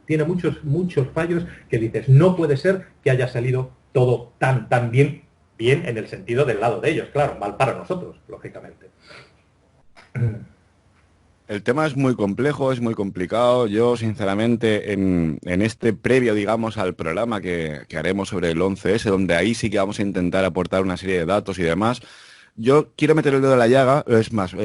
fallos que dices, no puede ser que haya salido todo tan bien en el sentido del lado de ellos, claro, mal para nosotros, lógicamente. El tema es muy complejo, es muy complicado. Yo, sinceramente, en este previo, digamos, al programa que haremos sobre el 11S, donde ahí sí que vamos a intentar aportar una serie de datos y demás, yo quiero meter el dedo en la llaga. Es más,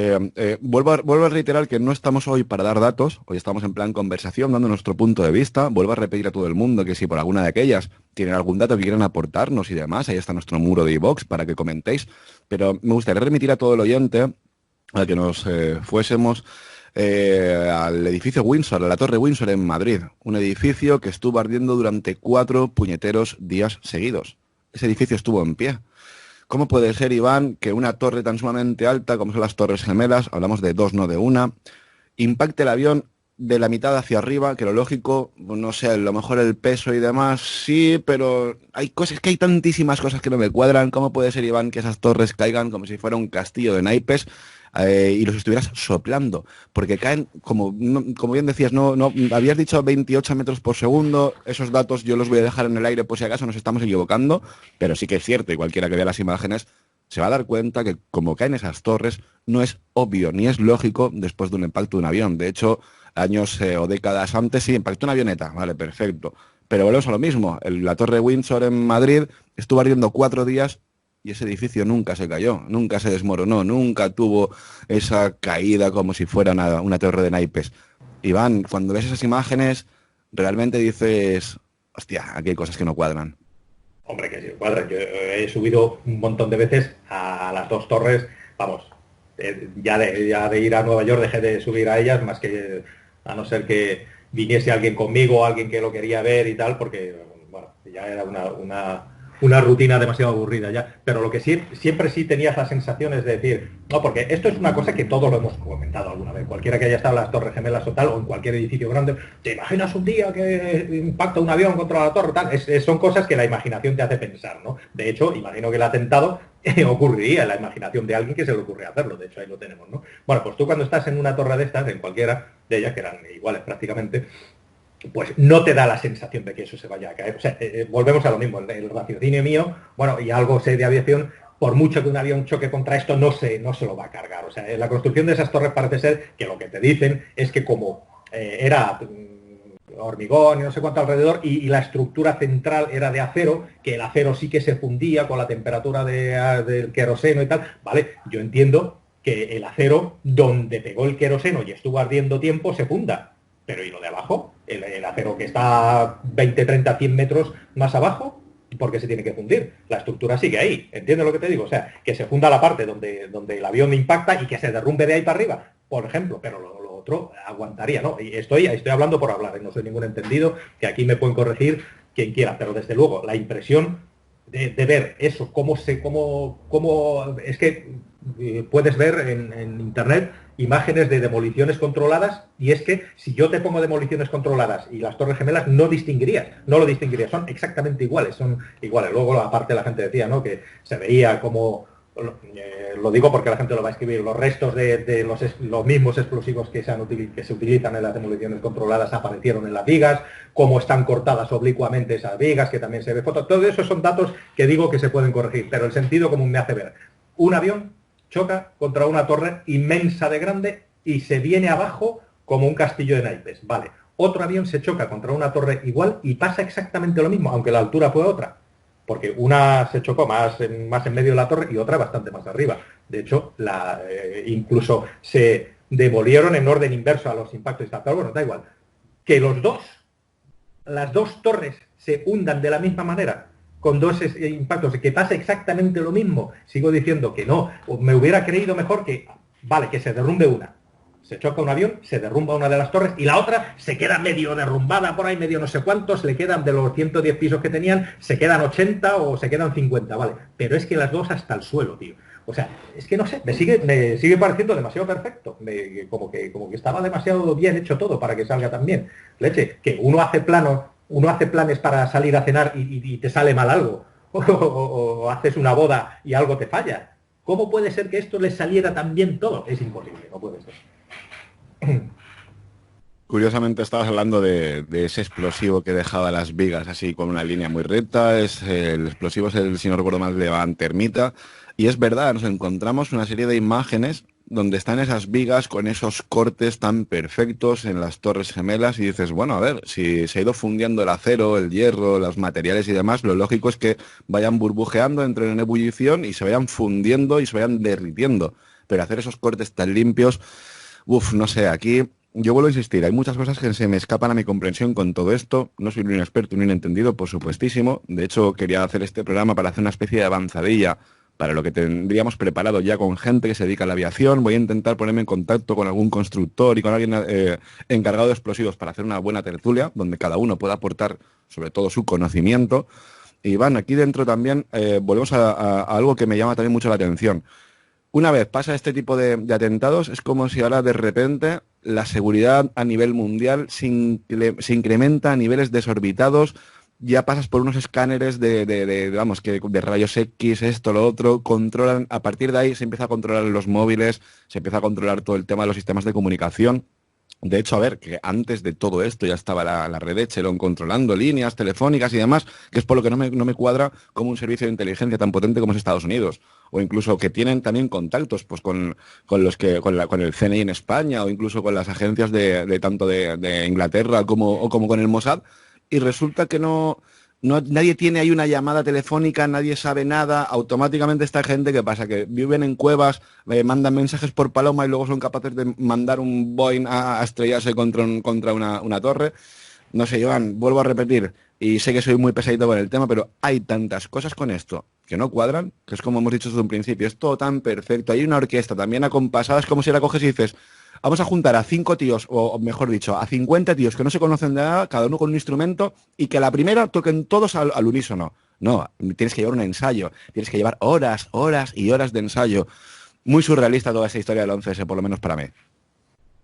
vuelvo a reiterar que no estamos hoy para dar datos, hoy estamos en plan conversación, dando nuestro punto de vista. Vuelvo a repetir a todo el mundo que si por alguna de aquellas tienen algún dato que quieran aportarnos y demás, ahí está nuestro muro de iVoox para que comentéis. Pero me gustaría remitir a todo el oyente a que nos fuésemos al edificio Windsor, a la Torre Windsor en Madrid, un edificio que estuvo ardiendo durante 4 puñeteros días seguidos. Ese edificio estuvo en pie. ¿Cómo puede ser, Iván, que una torre tan sumamente alta como son las Torres Gemelas, hablamos de 2, no de una, impacte el avión de la mitad hacia arriba, que lo lógico, no sé, a lo mejor el peso y demás, sí, pero hay tantísimas cosas que no me cuadran? ¿Cómo puede ser, Iván, que esas torres caigan como si fuera un castillo de naipes y los estuvieras soplando? Porque caen, como bien decías, no habías dicho 28 metros por segundo, esos datos yo los voy a dejar en el aire por si acaso nos estamos equivocando, pero sí que es cierto, y cualquiera que vea las imágenes se va a dar cuenta que como caen esas torres no es obvio ni es lógico después de un impacto de un avión. De hecho, años o décadas antes sí impactó una avioneta, vale, perfecto. Pero volvemos a lo mismo, la Torre Windsor en Madrid estuvo ardiendo 4 días y ese edificio nunca se cayó, nunca se desmoronó, nunca tuvo esa caída como si fuera una torre de naipes. Iván, cuando ves esas imágenes, realmente dices, hostia, aquí hay cosas que no cuadran. Hombre, que sí cuadran. Yo he subido un montón de veces a las 2 torres, vamos, ya de ir a Nueva York dejé de subir a ellas, más que a no ser que viniese alguien conmigo, alguien que lo quería ver y tal, porque, bueno, ya era una rutina demasiado aburrida ya. Pero lo que sí, siempre sí tenías las sensaciones de decir, no, porque esto es una cosa que todos lo hemos comentado alguna vez, cualquiera que haya estado en las Torres Gemelas o tal, o en cualquier edificio grande, ¿te imaginas un día que impacta un avión contra la torre? Tal? Son cosas que la imaginación te hace pensar, ¿no? De hecho, imagino que el atentado ocurriría en la imaginación de alguien que se le ocurre hacerlo, de hecho ahí lo tenemos, ¿no? Bueno, pues tú cuando estás en una torre de estas, en cualquiera de ellas, que eran iguales prácticamente, pues no te da la sensación de que eso se vaya a caer. O sea, volvemos a lo mismo, el raciocinio mío, bueno, y algo sé de aviación, por mucho que un avión choque contra esto, no se lo va a cargar. O sea, la construcción de esas torres parece ser que lo que te dicen es que como era hormigón y no sé cuánto alrededor, y la estructura central era de acero, que el acero sí que se fundía con la temperatura del queroseno y tal, ¿vale? Yo entiendo que el acero, donde pegó el queroseno y estuvo ardiendo tiempo, se funda. Pero ¿y lo de abajo? El acero que está 20, 30, 100 metros más abajo, ¿por qué se tiene que fundir? La estructura sigue ahí, ¿entiendes lo que te digo? O sea, que se funda la parte donde el avión impacta y que se derrumbe de ahí para arriba, por ejemplo, pero lo otro aguantaría, ¿no? Y estoy hablando por hablar, no soy ningún entendido, que aquí me pueden corregir quien quiera, pero desde luego la impresión de ver eso, es que puedes ver en internet imágenes de demoliciones controladas, y es que si yo te pongo demoliciones controladas y las Torres Gemelas no lo distinguirías, son exactamente iguales, son iguales. Luego aparte la gente decía, ¿no?, que se veía como, lo digo porque la gente lo va a escribir, los restos de los mismos explosivos que se utilizan en las demoliciones controladas aparecieron en las vigas, cómo están cortadas oblicuamente esas vigas, que también se ve foto. Todo eso son datos que digo que se pueden corregir, pero el sentido común me hace ver un avión choca contra una torre inmensa de grande y se viene abajo como un castillo de naipes. Vale, otro avión se choca contra una torre igual y pasa exactamente lo mismo, aunque la altura fue otra. Porque una se chocó más en medio de la torre y otra bastante más arriba. De hecho, incluso se devolvieron en orden inverso a los impactos. Pero bueno, da igual. Que las dos torres se hundan de la misma manera, con dos impactos, que pase exactamente lo mismo, sigo diciendo que no. Me hubiera creído mejor que, vale, que se derrumbe una. Se choca un avión, se derrumba una de las torres y la otra se queda medio derrumbada por ahí, medio no sé cuántos, le quedan de los 110 pisos que tenían, se quedan 80 o se quedan 50, vale. Pero es que las dos hasta el suelo, tío. O sea, es que no sé, me sigue pareciendo demasiado perfecto. Como que estaba demasiado bien hecho todo para que salga tan bien. Leche, que uno hace planes para salir a cenar y te sale mal algo. O haces una boda y algo te falla. ¿Cómo puede ser que esto les saliera tan bien todo? Es imposible, no puede ser. Curiosamente estabas hablando de ese explosivo que dejaba las vigas así con una línea muy recta. El explosivo es el, si no recuerdo mal, de Van Termita. Y es verdad, nos encontramos una serie de imágenes donde están esas vigas con esos cortes tan perfectos en las Torres Gemelas y dices, bueno, a ver, si se ha ido fundiendo el acero, el hierro, los materiales y demás, lo lógico es que vayan burbujeando, entren en ebullición y se vayan fundiendo y se vayan derritiendo. Pero hacer esos cortes tan limpios, no sé, aquí yo vuelvo a insistir, hay muchas cosas que se me escapan a mi comprensión con todo esto. No soy un experto ni un entendido, por supuestísimo. De hecho, quería hacer este programa para hacer una especie de avanzadilla para lo que tendríamos preparado ya con gente que se dedica a la aviación. Voy a intentar ponerme en contacto con algún constructor y con alguien encargado de explosivos para hacer una buena tertulia, donde cada uno pueda aportar sobre todo su conocimiento. Y Iván, aquí dentro también volvemos a algo que me llama también mucho la atención. Una vez pasa este tipo de atentados, es como si ahora de repente la seguridad a nivel mundial se incrementa a niveles desorbitados. Ya pasas por unos escáneres de rayos X, esto, lo otro, controlan, a partir de ahí se empieza a controlar los móviles, se empieza a controlar todo el tema de los sistemas de comunicación. De hecho, a ver, que antes de todo esto ya estaba la red Echelon controlando líneas telefónicas y demás, que es por lo que no me cuadra como un servicio de inteligencia tan potente como es Estados Unidos. O incluso que tienen también contactos pues con el CNI en España, o incluso con las agencias de tanto de Inglaterra como con el Mossad. Y resulta que nadie tiene ahí una llamada telefónica, nadie sabe nada. Automáticamente esta gente, ¿qué pasa? Que viven en cuevas, mandan mensajes por paloma y luego son capaces de mandar un Boeing a estrellarse contra una torre. No sé, Joan, vuelvo a repetir, y sé que soy muy pesadito con el tema, pero hay tantas cosas con esto que no cuadran, que es como hemos dicho desde un principio, es todo tan perfecto. Hay una orquesta también acompasada, es como si la coges y dices, vamos a juntar a 5 tíos, o mejor dicho, a 50 tíos que no se conocen de nada, cada uno con un instrumento, y que a la primera toquen todos al unísono. No, tienes que llevar un ensayo, tienes que llevar horas y horas de ensayo. Muy surrealista toda esa historia del 11S, por lo menos para mí.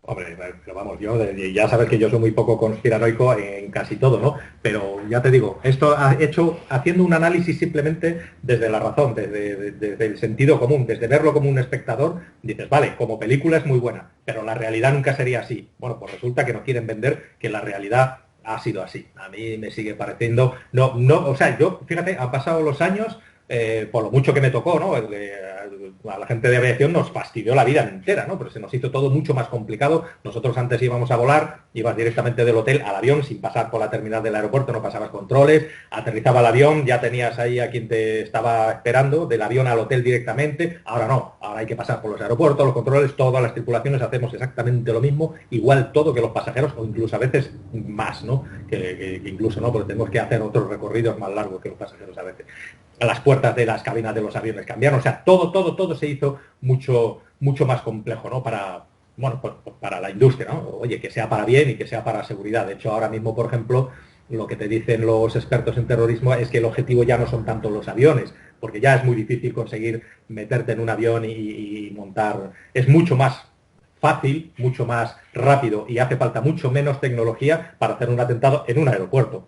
Hombre, pero vamos, ya sabes que yo soy muy poco conspiranoico en casi todo, ¿no? Pero ya te digo, esto ha hecho haciendo un análisis simplemente desde la razón, desde el sentido común, desde verlo como un espectador, dices, vale, como película es muy buena, pero la realidad nunca sería así. Bueno, pues resulta que nos quieren vender que la realidad ha sido así. A mí me sigue pareciendo, o sea, yo, fíjate, han pasado los años, por lo mucho que me tocó, ¿no? A la gente de aviación nos fastidió la vida entera, ¿no? Pero se nos hizo todo mucho más complicado. Nosotros antes íbamos a volar, ibas directamente del hotel al avión sin pasar por la terminal del aeropuerto, no pasabas controles, aterrizaba el avión, ya tenías ahí a quien te estaba esperando, del avión al hotel directamente. Ahora no, ahora hay que pasar por los aeropuertos, los controles, todas las tripulaciones hacemos exactamente lo mismo, igual todo que los pasajeros, o incluso a veces más, ¿no? Que incluso, ¿no? Porque tenemos que hacer otros recorridos más largos que los pasajeros a veces. Las puertas de las cabinas de los aviones cambiaron, o sea, todo se hizo mucho más complejo, ¿no? Para bueno, pues para la industria, ¿no? Oye, que sea para bien y que sea para seguridad. De hecho, ahora mismo, por ejemplo, lo que te dicen los expertos en terrorismo es que el objetivo ya no son tanto los aviones, porque ya es muy difícil conseguir meterte en un avión y montar. Es mucho más fácil, mucho más rápido y hace falta mucho menos tecnología para hacer un atentado en un aeropuerto,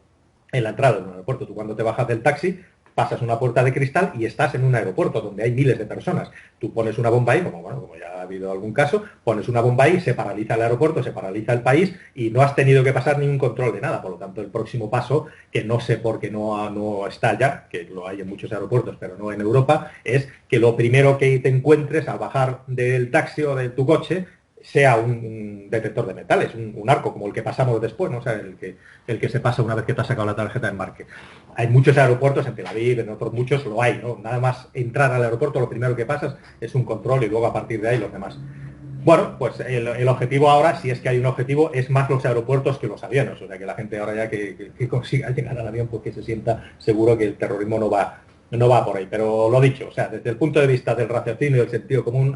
en la entrada de un aeropuerto. Tú cuando te bajas del taxi pasas una puerta de cristal y estás en un aeropuerto donde hay miles de personas. Tú pones una bomba ahí, como ya ha habido algún caso, pones una bomba ahí, se paraliza el aeropuerto, se paraliza el país y no has tenido que pasar ningún control de nada. Por lo tanto, el próximo paso, que no sé por qué no está ya, que lo hay en muchos aeropuertos, pero no en Europa, es que lo primero que te encuentres al bajar del taxi o de tu coche sea un detector de metales, un arco, como el que pasamos después, ¿no? O sea, el que se pasa una vez que te has sacado la tarjeta de embarque. Hay muchos aeropuertos, en Tel Aviv, en otros muchos lo hay, ¿no? Nada más entrar al aeropuerto, lo primero que pasas es un control y luego a partir de ahí los demás. Bueno, pues el objetivo ahora, si es que hay un objetivo, es más los aeropuertos que los aviones. O sea, que la gente ahora ya que consiga llegar al avión, pues que se sienta seguro que el terrorismo no va por ahí. Pero lo dicho, o sea, desde el punto de vista del raciocinio y del sentido común,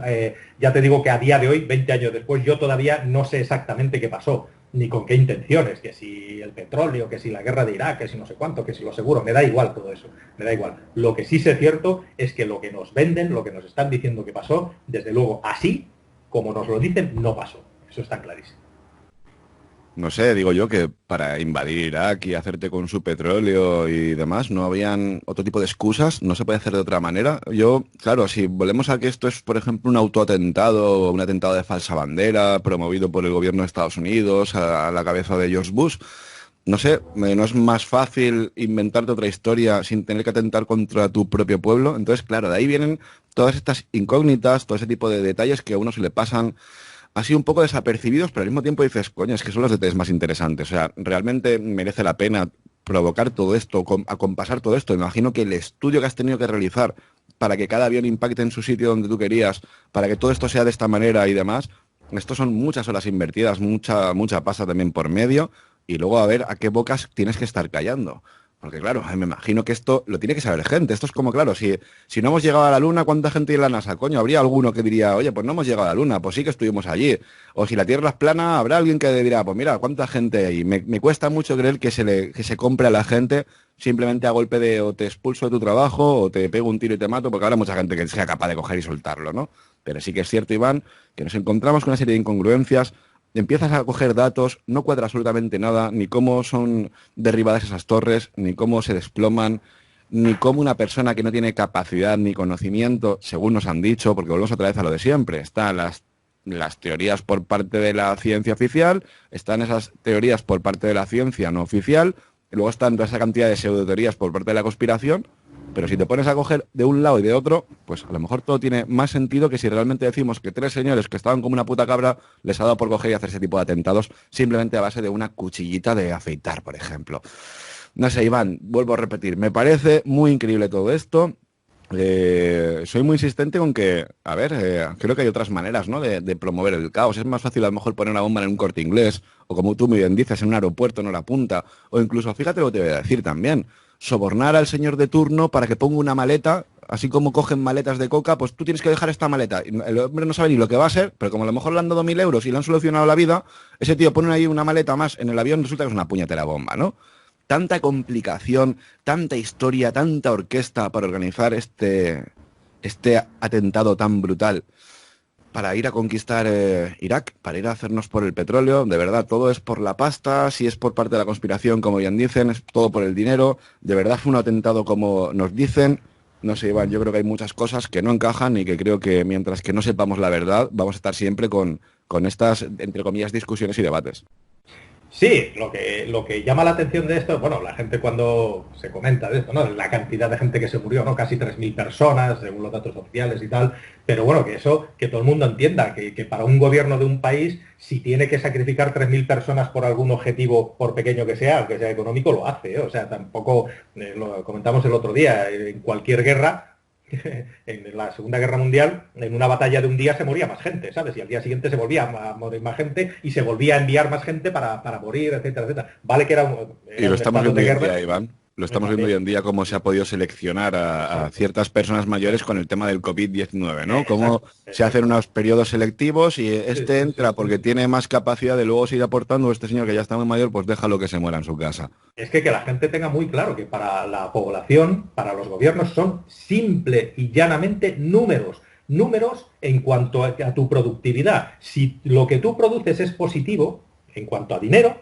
ya te digo que a día de hoy, 20 años después, yo todavía no sé exactamente qué pasó, ni con qué intenciones, que si el petróleo, que si la guerra de Irak, que si no sé cuánto, que si lo seguro, me da igual todo eso, me da igual. Lo que sí sé cierto es que lo que nos venden, lo que nos están diciendo que pasó, desde luego así como nos lo dicen, no pasó. Eso está clarísimo. No sé, digo yo que para invadir Irak y hacerte con su petróleo y demás, no habían otro tipo de excusas, no se puede hacer de otra manera. Yo, claro, si volvemos a que esto es, por ejemplo, un autoatentado o un atentado de falsa bandera promovido por el gobierno de Estados Unidos a la cabeza de George Bush, no sé, ¿no es más fácil inventarte otra historia sin tener que atentar contra tu propio pueblo? Entonces, claro, de ahí vienen todas estas incógnitas, todo ese tipo de detalles que a uno se le pasan así un poco desapercibidos, pero al mismo tiempo dices, coño, es que son los detalles más interesantes. O sea, realmente merece la pena provocar todo esto, acompasar todo esto. Imagino que el estudio que has tenido que realizar para que cada avión impacte en su sitio donde tú querías, para que todo esto sea de esta manera y demás, esto son muchas horas invertidas, mucha pasta también por medio, y luego a ver a qué bocas tienes que estar callando. Porque claro, me imagino que esto lo tiene que saber gente. Esto es como, claro, si no hemos llegado a la Luna, ¿cuánta gente hay en la NASA? Coño, habría alguno que diría, oye, pues no hemos llegado a la Luna, pues sí que estuvimos allí. O si la Tierra es plana, habrá alguien que dirá, pues mira, ¿cuánta gente hay? Me cuesta mucho creer que se compre a la gente simplemente a golpe de o te expulso de tu trabajo o te pego un tiro y te mato, porque habrá mucha gente que sea capaz de coger y soltarlo, ¿no? Pero sí que es cierto, Iván, que nos encontramos con una serie de incongruencias. Empiezas a coger datos, no cuadra absolutamente nada, ni cómo son derribadas esas torres, ni cómo se desploman, ni cómo una persona que no tiene capacidad ni conocimiento, según nos han dicho, porque volvemos otra vez a lo de siempre, están las teorías por parte de la ciencia oficial, están esas teorías por parte de la ciencia no oficial, y luego están toda esa cantidad de pseudoteorías por parte de la conspiración. Pero si te pones a coger de un lado y de otro, pues a lo mejor todo tiene más sentido que si realmente decimos que tres señores que estaban como una puta cabra les ha dado por coger y hacer ese tipo de atentados simplemente a base de una cuchillita de afeitar, por ejemplo. No sé, Iván, vuelvo a repetir, me parece muy increíble todo esto. Soy muy insistente con que, a ver, creo que hay otras maneras, ¿no?, de promover el caos. Es más fácil a lo mejor poner una bomba en un Corte Inglés, o como tú muy bien dices, en un aeropuerto, en la punta, o incluso, fíjate lo que te voy a decir también, sobornar al señor de turno para que ponga una maleta, así como cogen maletas de coca, pues tú tienes que dejar esta maleta. Y el hombre no sabe ni lo que va a ser, pero como a lo mejor le han dado 1.000 euros y le han solucionado la vida, ese tío pone ahí una maleta más en el avión, resulta que es una puñetera bomba, ¿no? Tanta complicación, tanta historia, tanta orquesta para organizar este atentado tan brutal para ir a conquistar Irak, para ir a hacernos por el petróleo. De verdad, todo es por la pasta, si es por parte de la conspiración, como bien dicen, es todo por el dinero. De verdad fue un atentado como nos dicen. No sé, Iván, yo creo que hay muchas cosas que no encajan y que creo que mientras que no sepamos la verdad, vamos a estar siempre con estas, entre comillas, discusiones y debates. Sí, lo que llama la atención de esto, bueno, la gente cuando se comenta de esto, ¿no? La cantidad de gente que se murió, ¿no? Casi 3.000 personas, según los datos oficiales y tal, pero bueno, que eso, que todo el mundo entienda, que para un gobierno de un país, si tiene que sacrificar 3.000 personas por algún objetivo, por pequeño que sea, aunque sea económico, lo hace, ¿eh? O sea, tampoco, lo comentamos el otro día, en cualquier guerra, en la Segunda Guerra Mundial, en una batalla de un día se moría más gente, ¿sabes? Y al día siguiente se volvía a morir más gente y se volvía a enviar más gente para morir, etcétera, etcétera. Vale que Y era lo un estamos estado viendo de hoy en día, guerra. Iván. Lo estamos viendo hoy en día cómo se ha podido seleccionar a ciertas personas mayores con el tema del COVID-19, ¿no? Cómo se hacen unos periodos selectivos y este entra porque tiene más capacidad de luego seguir aportando, este señor que ya está muy mayor, pues déjalo que se muera en su casa. Es que la gente tenga muy claro que para la población, para los gobiernos, son simple y llanamente números. Números en cuanto a tu productividad. Si lo que tú produces es positivo, en cuanto a dinero,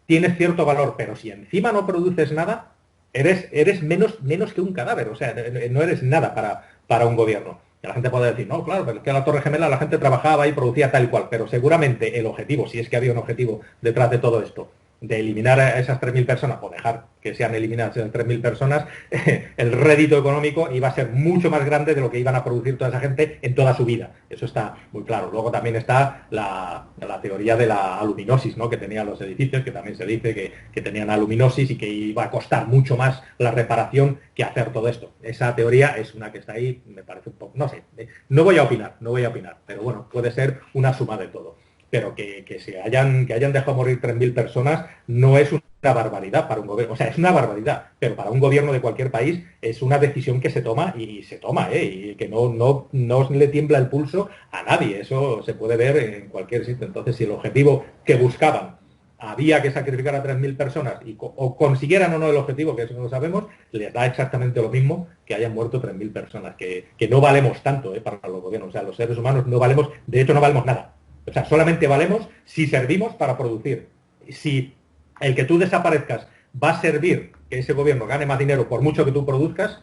tienes cierto valor, pero si encima no produces nada, eres menos que un cadáver, o sea, no eres nada para un gobierno. Y la gente puede decir, no, claro, pero es que en la Torre Gemela la gente trabajaba y producía tal y cual, pero seguramente el objetivo, si es que había un objetivo detrás de todo esto, de eliminar a esas 3.000 personas, o dejar que sean eliminadas esas 3.000 personas, el rédito económico iba a ser mucho más grande de lo que iban a producir toda esa gente en toda su vida. Eso está muy claro. Luego también está la teoría de la aluminosis, ¿no? Que tenían los edificios, que también se dice que tenían aluminosis y que iba a costar mucho más la reparación que hacer todo esto. Esa teoría es una que está ahí, me parece un poco, no sé, no voy a opinar, pero bueno, puede ser una suma de todo. Pero que hayan dejado morir 3.000 personas no es una barbaridad para un gobierno. O sea, es una barbaridad, pero para un gobierno de cualquier país es una decisión que se toma y se toma, y que no le tiembla el pulso a nadie. Eso se puede ver en cualquier sitio. Entonces, si el objetivo que buscaban había que sacrificar a 3.000 personas o consiguieran o no el objetivo, que eso no lo sabemos, les da exactamente lo mismo que hayan muerto 3.000 personas, que no valemos tanto para los gobiernos. O sea, los seres humanos no valemos, de hecho no valemos nada. O sea, solamente valemos si servimos para producir. Si el que tú desaparezcas va a servir que ese gobierno gane más dinero por mucho que tú produzcas,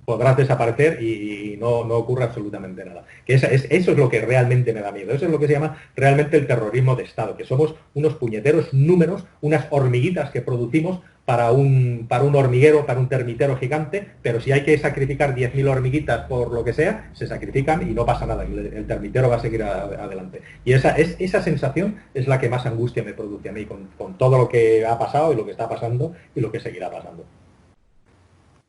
podrás desaparecer y no ocurre absolutamente nada. Que eso es lo que realmente me da miedo. Eso es lo que se llama realmente el terrorismo de Estado, que somos unos puñeteros números, unas hormiguitas que producimos para un hormiguero, para un termitero gigante, pero si hay que sacrificar 10.000 hormiguitas por lo que sea, se sacrifican y no pasa nada. El termitero va a seguir adelante. Y esa sensación es la que más angustia me produce a mí con todo lo que ha pasado y lo que está pasando y lo que seguirá pasando.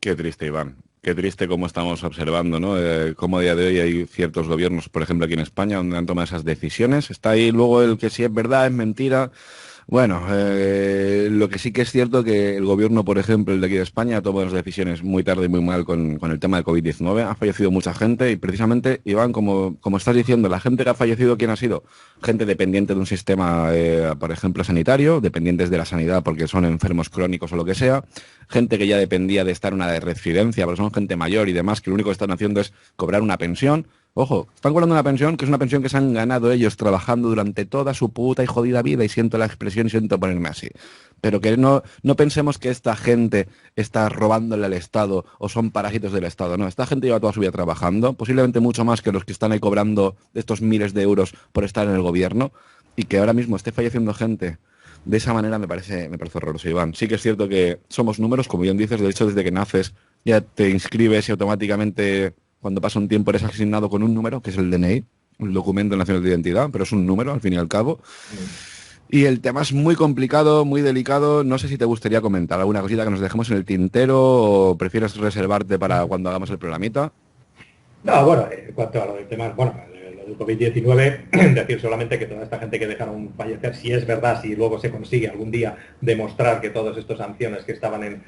Qué triste, Iván. Qué triste cómo estamos observando, ¿no? Cómo a día de hoy hay ciertos gobiernos, por ejemplo aquí en España, donde han tomado esas decisiones. Está ahí luego el que si es verdad, es mentira. Bueno, lo que sí que es cierto que el gobierno, por ejemplo, el de aquí de España, ha tomado las decisiones muy tarde y muy mal con el tema del COVID-19. Ha fallecido mucha gente y precisamente, Iván, como estás diciendo, la gente que ha fallecido, ¿quién ha sido? Gente dependiente de un sistema, por ejemplo, sanitario, dependientes de la sanidad porque son enfermos crónicos o lo que sea, gente que ya dependía de estar en una residencia, porque son gente mayor y demás, que lo único que están haciendo es cobrar una pensión. Ojo, están cobrando una pensión que es una pensión que se han ganado ellos trabajando durante toda su puta y jodida vida, y siento la expresión y siento ponerme así. Pero que no pensemos que esta gente está robándole al Estado o son parásitos del Estado. No, esta gente lleva toda su vida trabajando, posiblemente mucho más que los que están ahí cobrando estos miles de euros por estar en el gobierno, y que ahora mismo esté falleciendo gente de esa manera me parece horroroso, Iván. Sí que es cierto que somos números, como bien dices, de hecho desde que naces ya te inscribes y automáticamente cuando pasa un tiempo eres asignado con un número, que es el DNI, el documento nacional de identidad, pero es un número al fin y al cabo. Y el tema es muy complicado, muy delicado. No sé si te gustaría comentar alguna cosita que nos dejemos en el tintero o prefieres reservarte para cuando hagamos el programita. No, bueno, en cuanto a lo del tema, bueno, lo del COVID-19, decir solamente que toda esta gente que dejaron fallecer, si es verdad, si luego se consigue algún día demostrar que todos estos ancianos que estaban en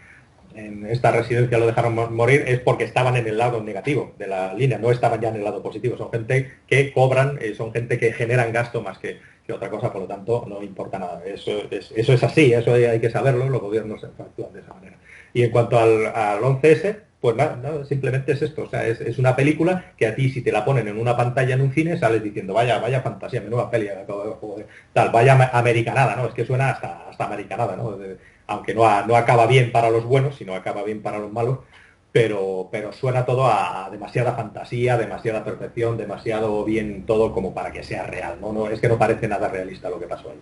esta residencia lo dejaron morir, es porque estaban en el lado negativo de la línea, no estaban ya en el lado positivo. Son gente que cobran, son gente que generan gasto más que otra cosa, por lo tanto no importa nada. Eso es así, eso hay que saberlo, los gobiernos actúan de esa manera. Y en cuanto al 11S, pues nada, simplemente es esto, o sea, es una película que a ti, si te la ponen en una pantalla en un cine, sales diciendo, vaya fantasía, menuda peli, tal, vaya americanada, ¿no? Es que suena hasta americanada, ¿no? Aunque no acaba bien para los buenos, sino acaba bien para los malos, pero suena todo a demasiada fantasía, demasiada perfección, demasiado bien todo como para que sea real, ¿no? Es que no parece nada realista lo que pasó ahí.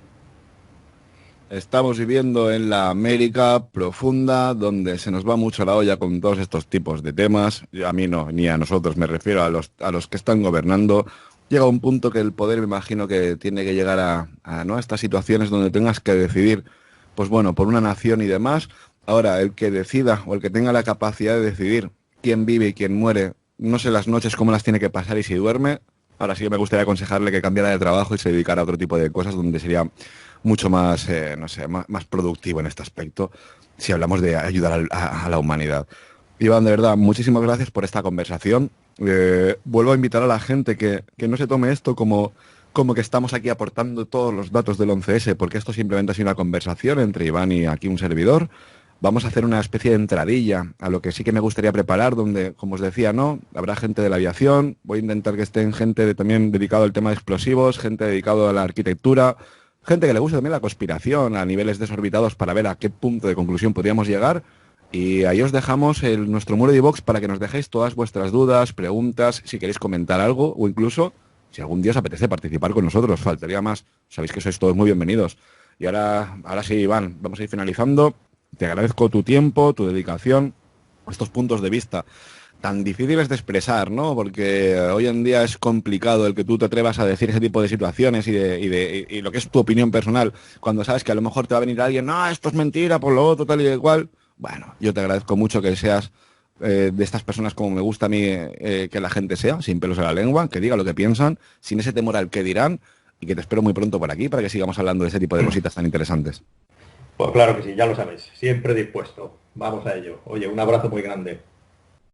Estamos viviendo en la América profunda, donde se nos va mucho la olla con todos estos tipos de temas. A mí no, ni a nosotros, me refiero a los que están gobernando. Llega un punto que el poder, me imagino que tiene que llegar a estas situaciones donde tengas que decidir, pues bueno, por una nación y demás. Ahora, el que decida o el que tenga la capacidad de decidir quién vive y quién muere, no sé las noches cómo las tiene que pasar y si duerme. Ahora sí que me gustaría aconsejarle que cambiara de trabajo y se dedicara a otro tipo de cosas donde sería mucho más, no sé, más productivo en este aspecto, si hablamos de ayudar a la humanidad. Iván, de verdad, muchísimas gracias por esta conversación. Vuelvo a invitar a la gente que no se tome esto como que estamos aquí aportando todos los datos del 11S, porque esto simplemente ha sido una conversación entre Iván y aquí un servidor. Vamos a hacer una especie de entradilla a lo que sí que me gustaría preparar, donde, como os decía, ¿no? Habrá gente de la aviación, voy a intentar que estén gente también dedicado al tema de explosivos, gente dedicado a la arquitectura, gente que le guste también la conspiración a niveles desorbitados para ver a qué punto de conclusión podríamos llegar. Y ahí os dejamos nuestro muro de iVoox para que nos dejéis todas vuestras dudas, preguntas, si queréis comentar algo o incluso si algún día os apetece participar con nosotros. Faltaría más. Sabéis que sois todos muy bienvenidos. Y ahora sí, Iván, vamos a ir finalizando. Te agradezco tu tiempo, tu dedicación, estos puntos de vista tan difíciles de expresar, ¿no? Porque hoy en día es complicado el que tú te atrevas a decir ese tipo de situaciones y lo que es tu opinión personal, cuando sabes que a lo mejor te va a venir alguien, no, esto es mentira, por lo otro, tal y igual. Bueno, yo te agradezco mucho que seas de estas personas como me gusta a mí que la gente sea, sin pelos en la lengua, que diga lo que piensan, sin ese temor al que dirán, y que te espero muy pronto por aquí para que sigamos hablando de ese tipo de cositas tan interesantes. Pues claro que sí, ya lo sabes, siempre dispuesto. Vamos a ello. Oye, un abrazo muy grande.